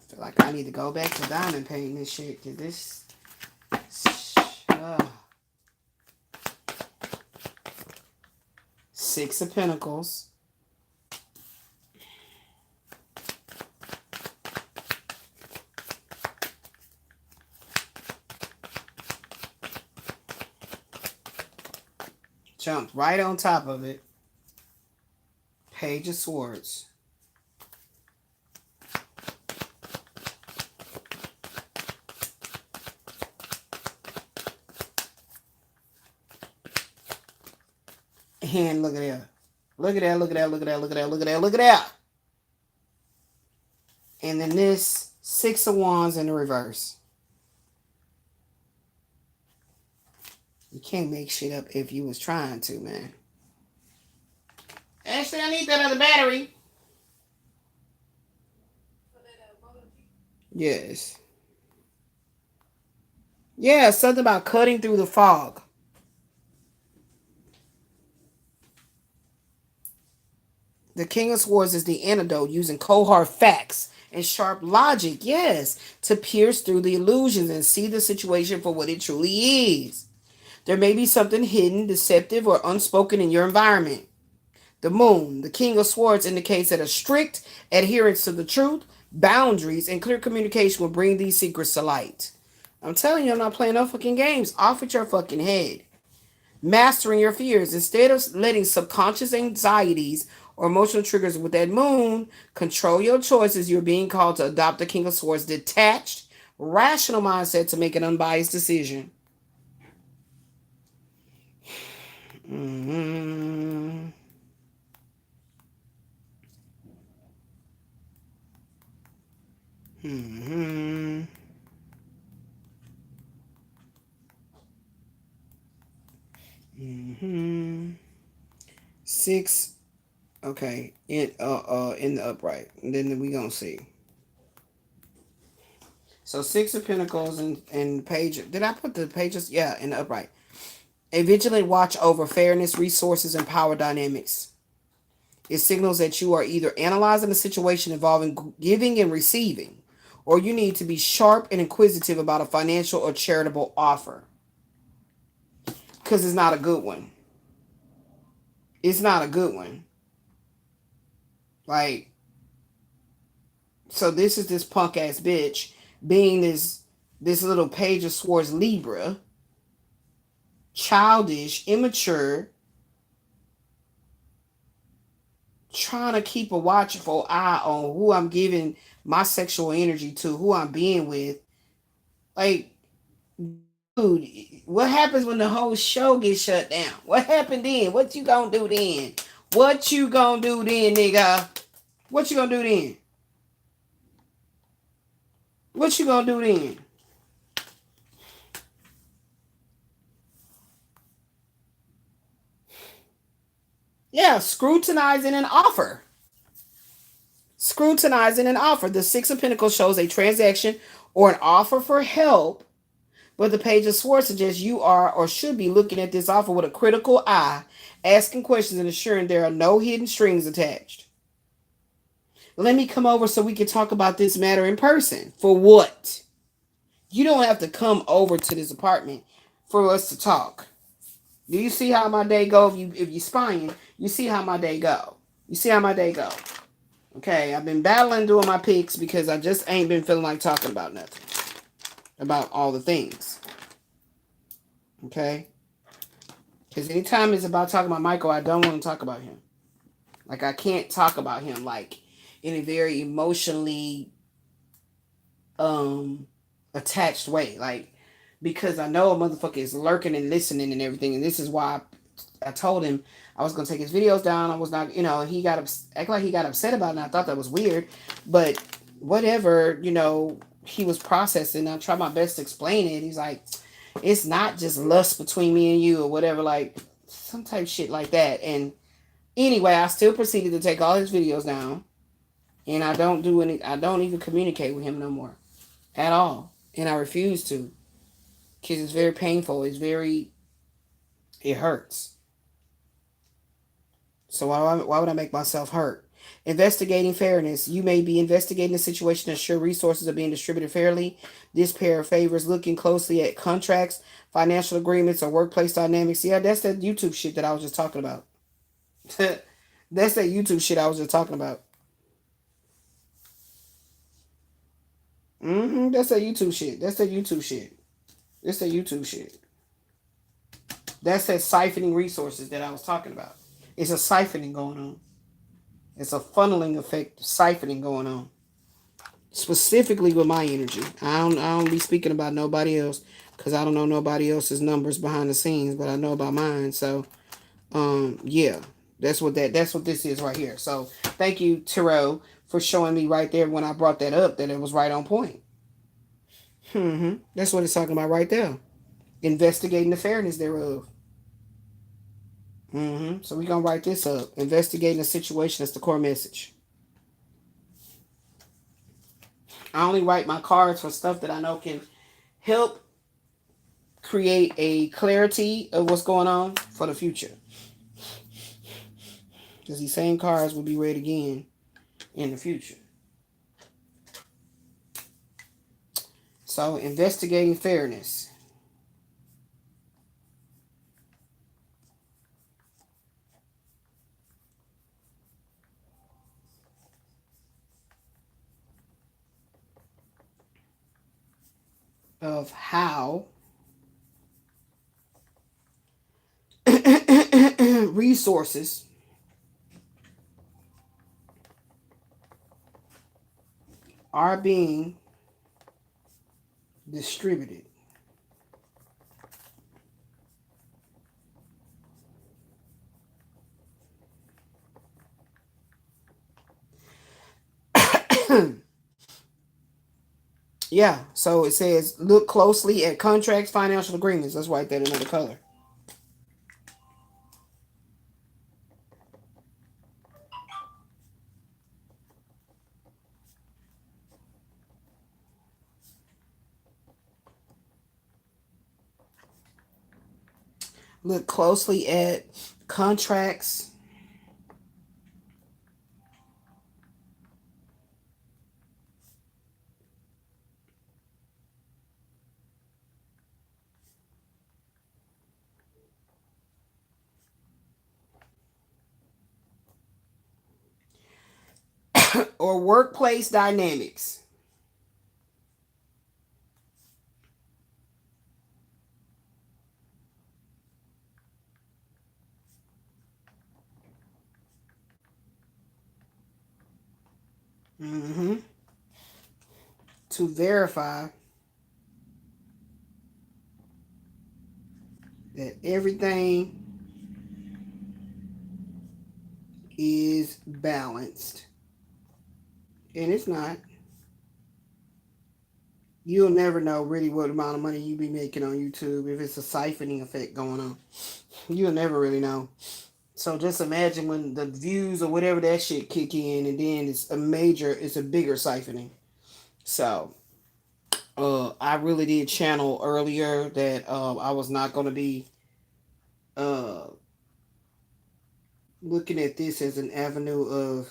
feel like I need to go back to diamond painting this shit, because this... Six of Pentacles. Jumped right on top of it. Page of Swords. And look at that. Look at that, look at that, look at that, look at that, look at that, look at that. And then this Six of Wands in the reverse. You can't make shit up if you was trying to, man. Ashley, I need that other battery. Yes. Yeah, something about cutting through the fog. The King of Swords is the antidote, using cold hard facts and sharp logic, yes, to pierce through the illusions and see the situation for what it truly is. There may be something hidden, deceptive, or unspoken in your environment. The Moon, the King of Swords, indicates that a strict adherence to the truth, boundaries, and clear communication will bring these secrets to light. I'm telling you, I'm not playing no fucking games. Off with your fucking head. Mastering your fears. Instead of letting subconscious anxieties or emotional triggers with that moon control your choices, you're being called to adopt the King of Swords detached, rational mindset to make an unbiased decision. Mm-hmm. Mm-hmm. Mm-hmm. Six. Okay. In the upright. And then we gonna see. So Six of Pentacles and page. Did I put the pages? Yeah, in the upright. A vigilant watch over fairness, resources, and power dynamics. It signals that you are either analyzing a situation involving giving and receiving, or you need to be sharp and inquisitive about a financial or charitable offer. Because it's not a good one. It's not a good one. Like, so this is this punk ass bitch being this little Page of Swords Libra, childish, immature, trying to keep a watchful eye on who I'm giving my sexual energy to, who I'm being with. Like, dude, what happens when the whole show gets shut down? What happened then? What you gonna do then? What you gonna do then, nigga? What you gonna do then? What you gonna do then? Yeah, scrutinizing an offer. Scrutinizing an offer. The Six of Pentacles shows a transaction or an offer for help, but the Page of Swords suggests you are or should be looking at this offer with a critical eye, asking questions and ensuring there are no hidden strings attached. Let me come over so we can talk about this matter in person. For what? You don't have to come over to this apartment for us to talk. Do you see how my day go? If you spying, you see how my day go. You see how my day go. Okay, I've been battling doing my picks because I just ain't been feeling like talking about nothing. About all the things. Okay? Because anytime it's about talking about Michael, I don't want to talk about him. Like, I can't talk about him, like, in a very emotionally attached way. Like, because I know a motherfucker is lurking and listening and everything. And this is why I told him I was going to take his videos down. I was not, he got act like he got upset about it. And I thought that was weird. But whatever, he was processing. I tried my best to explain it. He's like, it's not just lust between me and you or whatever, like some type of shit like that. And anyway, I still proceeded to take all his videos down. And I don't even communicate with him no more at all. And I refuse to. Because it's very painful. It hurts. So why would I make myself hurt? Investigating fairness. You may be investigating a situation to ensure resources are being distributed fairly. This pair of favors looking closely at contracts, financial agreements, or workplace dynamics. Yeah, that's that YouTube shit that I was just talking about. That's that YouTube shit I was just talking about. That's that YouTube shit. That's that YouTube shit. That's that YouTube shit. That's that siphoning resources that I was talking about. It's a siphoning going on. It's a funneling effect, siphoning going on. Specifically with my energy. I don't be speaking about nobody else because I don't know nobody else's numbers behind the scenes, but I know about mine. So, yeah, that's what this is right here. So, thank you, Tarot, for showing me right there when I brought that up that it was right on point. That's what it's talking about right there. Investigating the fairness thereof. So we're gonna write this up. Investigating the situation is the core message. I only write my cards for stuff that I know can help create a clarity of what's going on for the future. Because these same cards will be read again in the future. So, investigating fairness. Of how resources are being distributed. Yeah, so it says look closely at contracts, financial agreements. Let's write that another color. Look closely at contracts, or workplace dynamics. Mm-hmm. To verify that everything is balanced. And it's not. You'll never know really what amount of money you be making on YouTube if it's a siphoning effect going on. You'll never really know. So just imagine when the views or whatever that shit kick in, and then it's a bigger siphoning. So, I really did channel earlier that I was not going to be uh, looking at this as an avenue of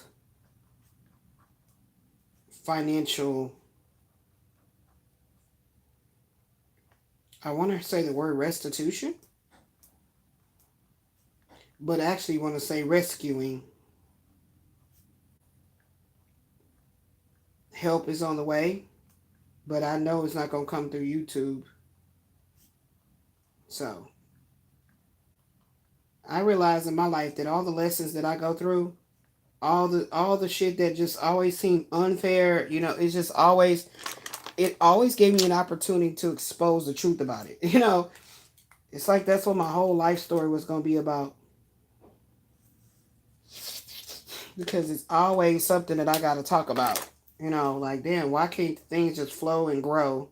financial. I want to say the word restitution, but I actually want to say rescuing. Help is on the way, but I know it's not going to come through YouTube. So, I realize in my life that all the lessons that I go through, all the shit that just always seemed unfair, it's just always it always gave me an opportunity to expose the truth about it. It's like that's what my whole life story was going to be about. Because it's always something that I got to talk about. Like, damn, why can't things just flow and grow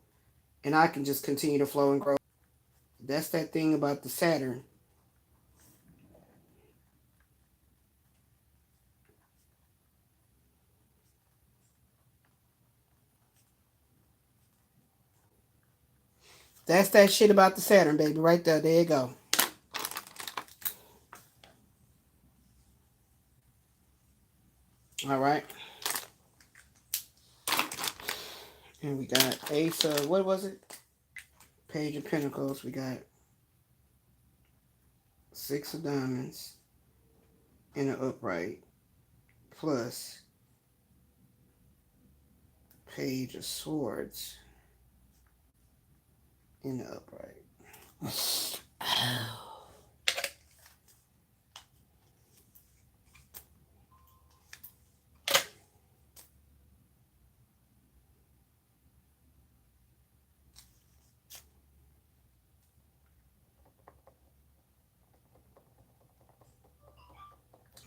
and I can just continue to flow and grow? That's that thing about the Saturn. That's that shit about the Saturn, baby. Right there. There you go. All right. And we got Ace of, what was it? Page of Pentacles. We got Six of Diamonds in an upright. Plus Page of Swords in the upright.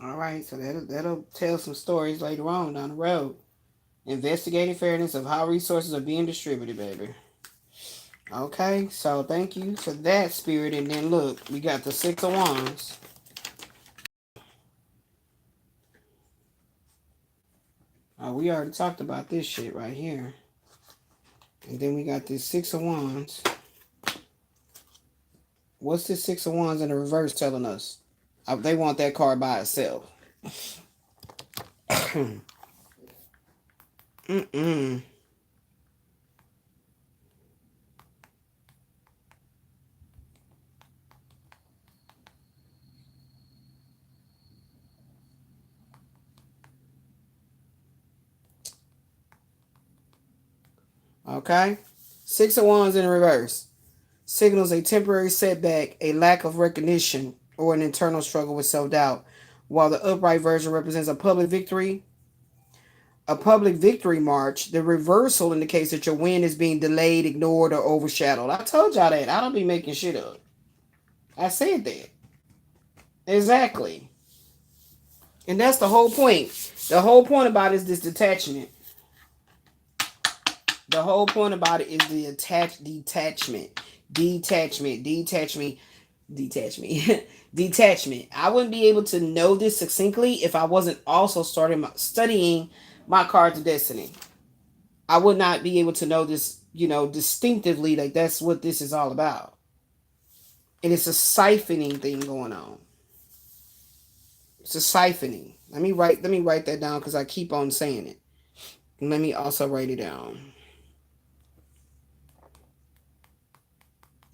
All right, so that'll tell some stories later on down the road. Investigating fairness of how resources are being distributed, baby. Okay, so thank you for that, Spirit. And then look, we got the Six of Wands. We already talked about this shit right here. And then we got this Six of Wands. What's this Six of Wands in the reverse telling us? They want that card by itself. Mm-mm. Okay? Six of Wands in reverse signals a temporary setback, a lack of recognition, or an internal struggle with self-doubt, while the upright version represents a public victory march. The reversal indicates that your win is being delayed, ignored, or overshadowed. I told y'all that. I don't be making shit up. I said that. Exactly. And that's the whole point. The whole point about it is this detachment. The whole point about it is the detachment. Detachment. I wouldn't be able to know this succinctly if I wasn't also studying my cards of destiny. I would not be able to know this, distinctively. Like, that's what this is all about. And it's a siphoning thing going on. It's a siphoning. Let me write that down because I keep on saying it. And let me also write it down.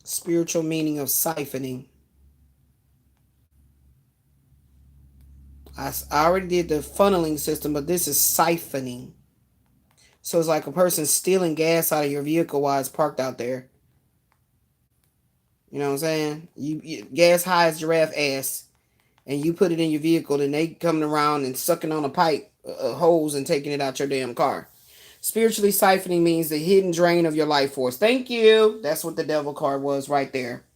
Spiritual meaning of siphoning. I already did the funneling system, but this is siphoning. So it's like a person stealing gas out of your vehicle while it's parked out there. You know what I'm saying? You gas high as giraffe ass, and you put it in your vehicle, and they coming around and sucking on a pipe, hose, and taking it out your damn car. Spiritually siphoning means the hidden drain of your life force. Thank you. That's what the devil card was right there.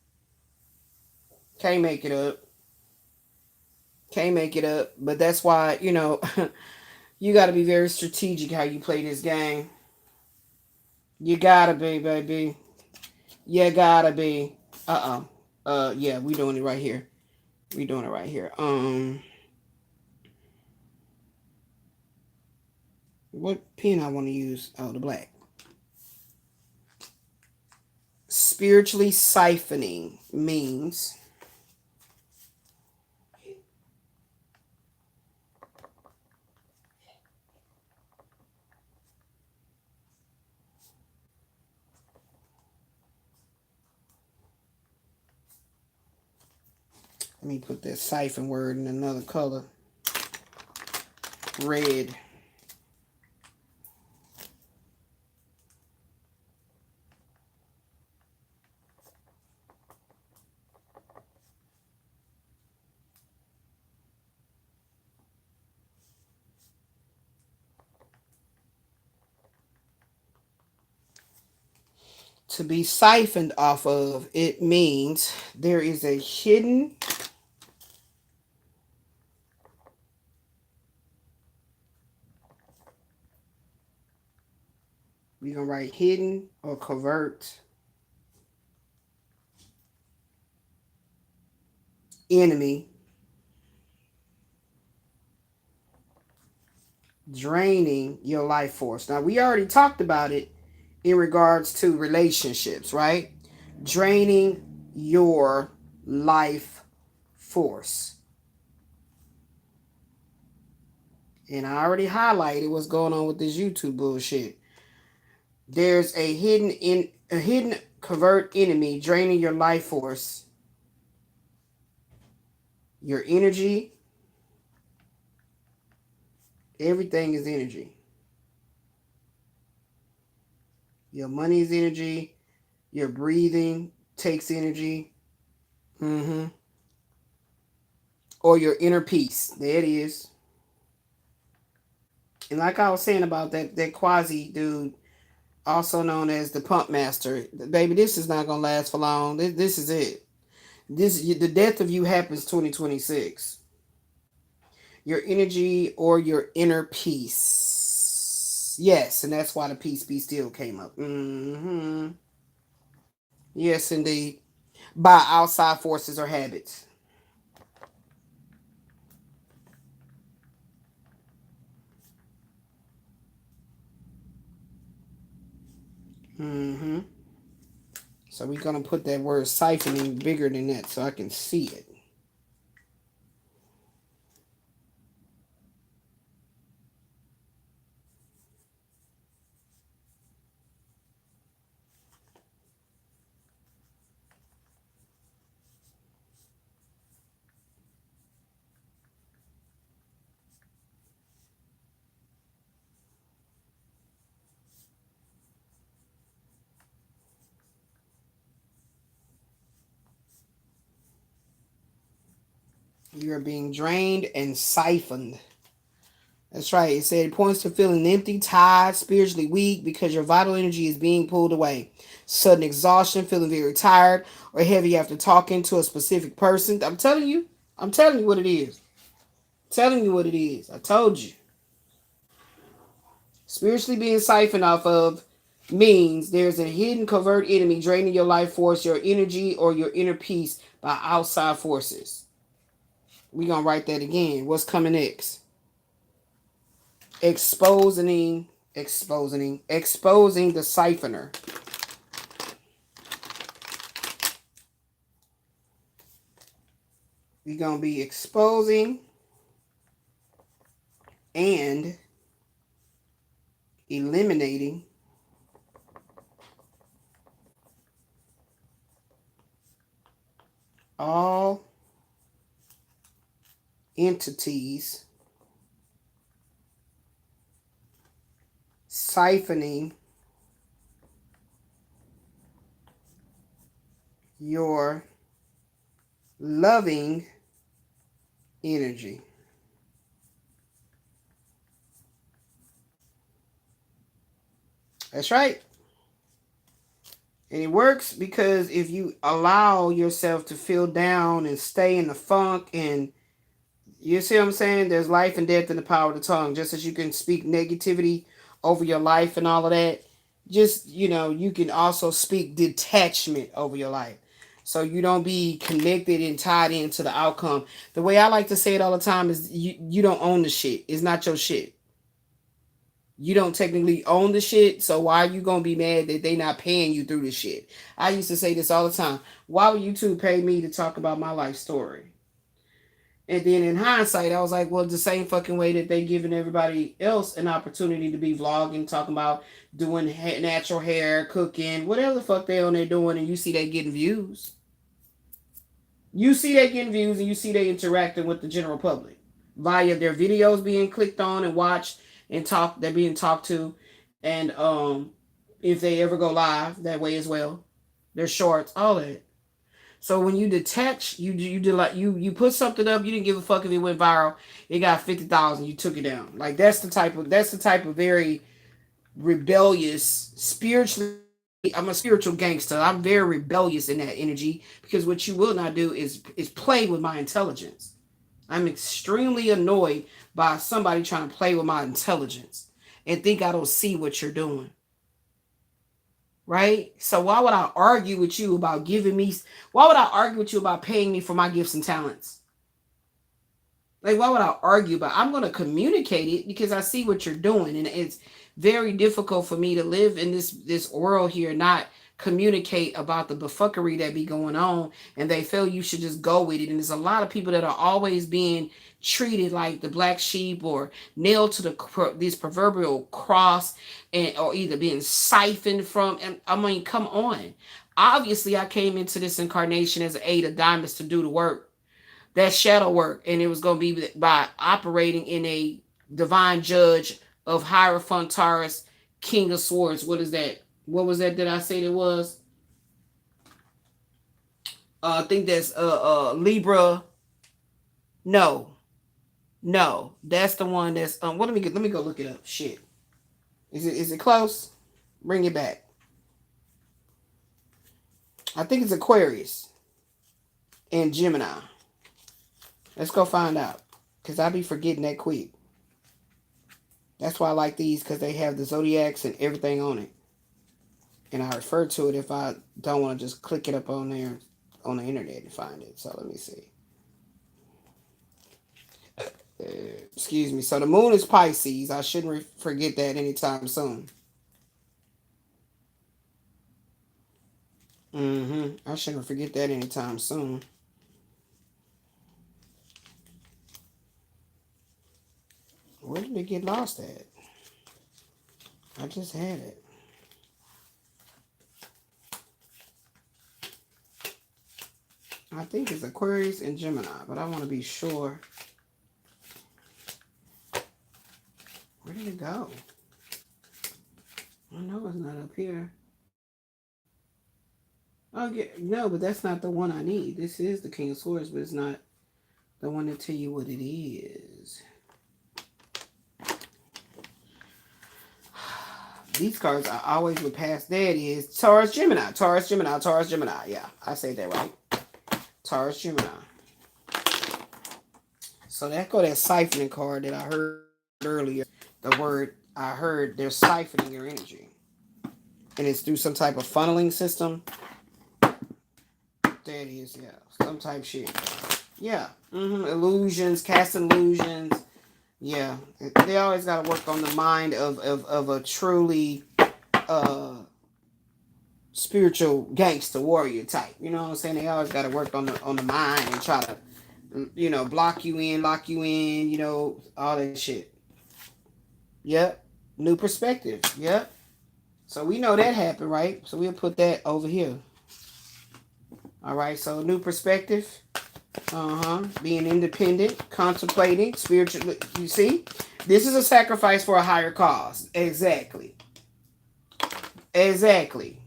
Can't make it up. Can't make it up. But that's why, you got to be very strategic how you play this game. You gotta be, baby. You gotta be. Yeah, we doing it right here. We doing it right here. What pen I want to use? Oh, the black. Spiritually siphoning means let me put that siphon word in another color. Red. To be siphoned off of, it means there is a hidden we're going to write hidden or covert enemy draining your life force. Now, we already talked about it in regards to relationships, right? Draining your life force. And I already highlighted what's going on with this YouTube bullshit. There's a hidden covert enemy draining your life force, your energy. Everything is energy. Your money is energy. Your breathing takes energy. Or your inner peace. There it is. And like I was saying about that quasi dude, also known as the pump master, baby, this is not gonna last for long. This is it. The death of you happens 2026. Your energy or your inner peace. Yes, and that's why the peace be still came up. Yes, indeed. By outside forces or habits. So we're going to put that word siphoning bigger than that so I can see it. You're being drained and siphoned. That's right. It said it points to feeling empty, tired, spiritually weak because your vital energy is being pulled away. Sudden exhaustion, feeling very tired or heavy after talking to a specific person. I'm telling you. I'm telling you what it is. I'm telling you what it is. I told you. Spiritually being siphoned off of means there's a hidden covert enemy draining your life force, your energy, or your inner peace by outside forces. We're going to write that again. What's coming next? Exposing the siphoner. We're going to be exposing and eliminating all entities siphoning your loving energy. That's right. And it works because if you allow yourself to feel down and stay in the funk, and you see what I'm saying? There's life and death in the power of the tongue. Just as you can speak negativity over your life and all of that, just, you can also speak detachment over your life. So you don't be connected and tied into the outcome. The way I like to say it all the time is you don't own the shit. It's not your shit. You don't technically own the shit, so why are you gonna be mad that they not paying you through the shit? I used to say this all the time. Why would YouTube pay me to talk about my life story? And then in hindsight, I was like, well, the same fucking way that they giving everybody else an opportunity to be vlogging, talking about doing natural hair, cooking, whatever the fuck they on there doing, and you see they getting views. You see they getting views, and you see they interacting with the general public via their videos being clicked on and watched and talked. They're being talked to, and if they ever go live that way as well, their shorts, all that. So when you detach, you did like you put something up, you didn't give a fuck if it went viral. It got 50,000, you took it down. Like that's the type of very rebellious spiritually. I'm a spiritual gangster. I'm very rebellious in that energy because what you will not do is play with my intelligence. I'm extremely annoyed by somebody trying to play with my intelligence and think I don't see what you're doing. Right? So why would I argue with you about why would I argue with you about paying me for my gifts and talents? Like, why would I argue about I'm going to communicate it because I see what you're doing. And it's very difficult for me to live in this world here, not communicate about the buffoonery that be going on. And they feel you should just go with it. And there's a lot of people that are always being treated like the black sheep or nailed to this proverbial cross, and or either being siphoned from. And I mean, come on. Obviously, I came into this incarnation as an eight of diamonds to do the work, that shadow work, and it was going to be by operating in a divine judge of Hierophant Taurus, King of Swords. What is that? What was that I said it was? I think that's Libra. No, no, that's the one that's what. Let me go look it up. Shit, is it close? Bring it back. I think it's Aquarius and Gemini. Let's go find out. Because I be forgetting that quick. That's why I like these, because they have the zodiacs and everything on it. And I refer to it if I don't want to just click it up on there on the internet and find it. So let me see. Excuse me. So the moon is Pisces. I shouldn't forget that anytime soon. I shouldn't forget that anytime soon. Where did it get lost at? I just had it. I think it's Aquarius and Gemini, but I want to be sure. Where did it go? I know it's not up here. Oh, yeah, no, but that's not the one I need. This is the King of Swords, but it's not the one to tell you what it is. These cards I always would pass. There it is. Taurus, Gemini. Taurus, Gemini. Taurus, Gemini. Yeah, I say that right. Taurus, Gemini. So that go that siphoning card that I heard earlier. The word I heard, they're siphoning your energy. And it's through some type of funneling system. There it is, yeah. Some type shit. Yeah. Illusions, casting illusions. Yeah. They always got to work on the mind of a truly spiritual gangster warrior type. You know what I'm saying? They always got to work on the mind and try to, block you in, lock you in, all that shit. Yep. New perspective. Yep. So we know that happened, right? So we'll put that over here. All right. So new perspective. Being independent, contemplating, spiritual. You see? This is a sacrifice for a higher cause. Exactly. Exactly.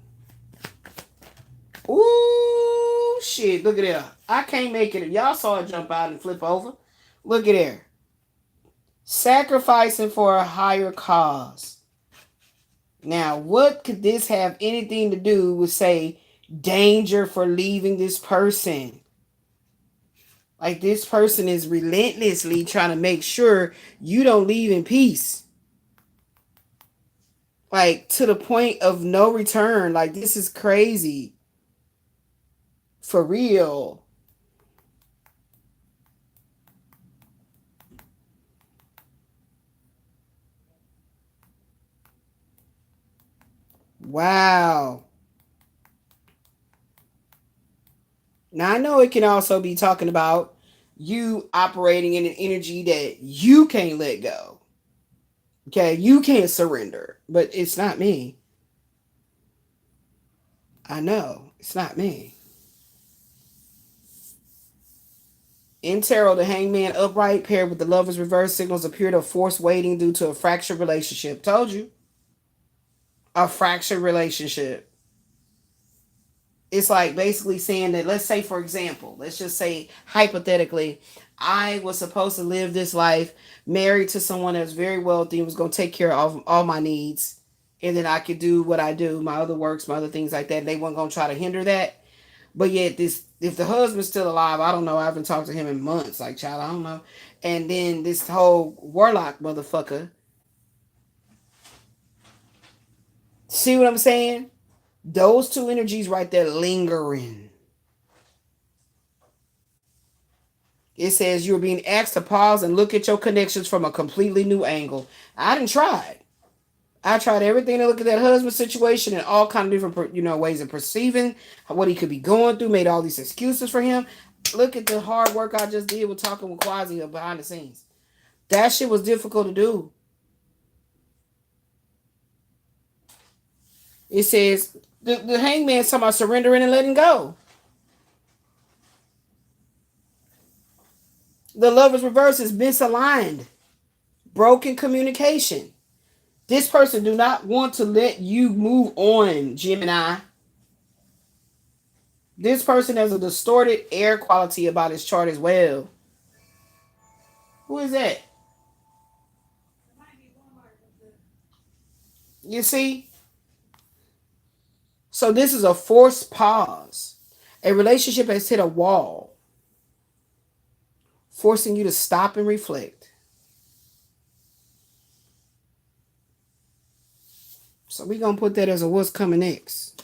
Ooh, shit. Look at that. I can't make it. Y'all saw it jump out and flip over. Look at there. Sacrificing for a higher cause. Now, what could this have anything to do with, say, danger for leaving this person? Like, this person is relentlessly trying to make sure you don't leave in peace. Like, to the point of no return. Like, this is crazy. For real. Wow. Now, I know it can also be talking about you operating in an energy that you can't let go. Okay, you can't surrender, but it's not me. I know, it's not me. In tarot, the hangman upright paired with the lover's reverse signals a period of forced waiting due to a fractured relationship. Told you. A fractured relationship. It's like basically saying that, let's say, for example, let's just say hypothetically, I was supposed to live this life married to someone that's very wealthy and was going to take care of all my needs. And then I could do what I do, my other works, my other things like that. And they weren't going to try to hinder that. But yet, if the husband's still alive, I don't know. I haven't talked to him in months. Like, child, I don't know. And then this whole warlock motherfucker. See what I'm saying? Those two energies right there lingering. It says you're being asked to pause and look at your connections from a completely new angle. I didn't try it. I tried everything to look at that husband situation and all kind of different, ways of perceiving what he could be going through. Made all these excuses for him. Look at the hard work I just did with talking with Quasi behind the scenes. That shit was difficult to do. It says the hangman's talking about surrendering and letting go. The lover's reverse is misaligned, broken communication. This person do not want to let you move on, Gemini. This person has a distorted air quality about his chart as well. Who is that? You see? So this is a forced pause. A relationship has hit a wall, forcing you to stop and reflect. So we're going to put that as a what's coming next.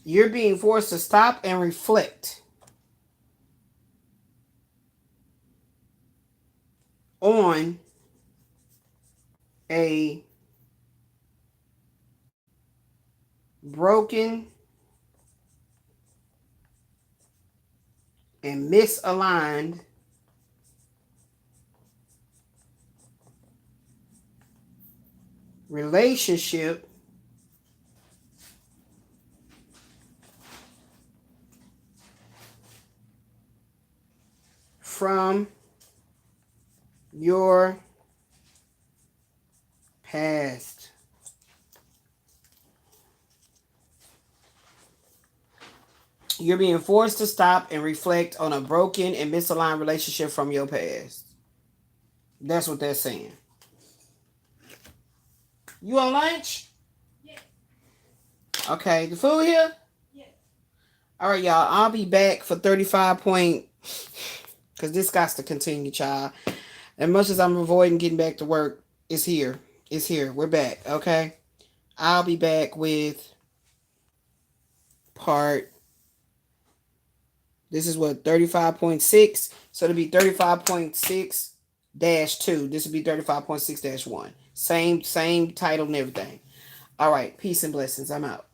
You're being forced to stop and reflect on a broken and misaligned relationship from your past. You're being forced to stop and reflect on a broken and misaligned relationship from your past. That's what they're saying. You on lunch? Yes. Okay, the food here? Yes. All right, y'all. I'll be back for 35 point. Because this got to continue, child. As much as I'm avoiding getting back to work, it's here. It's here. We're back, okay? I'll be back with part. This is what, 35.6. So it'll be 35.6-2. This will be 35.6-1. Same title and everything. All right. Peace and blessings. I'm out.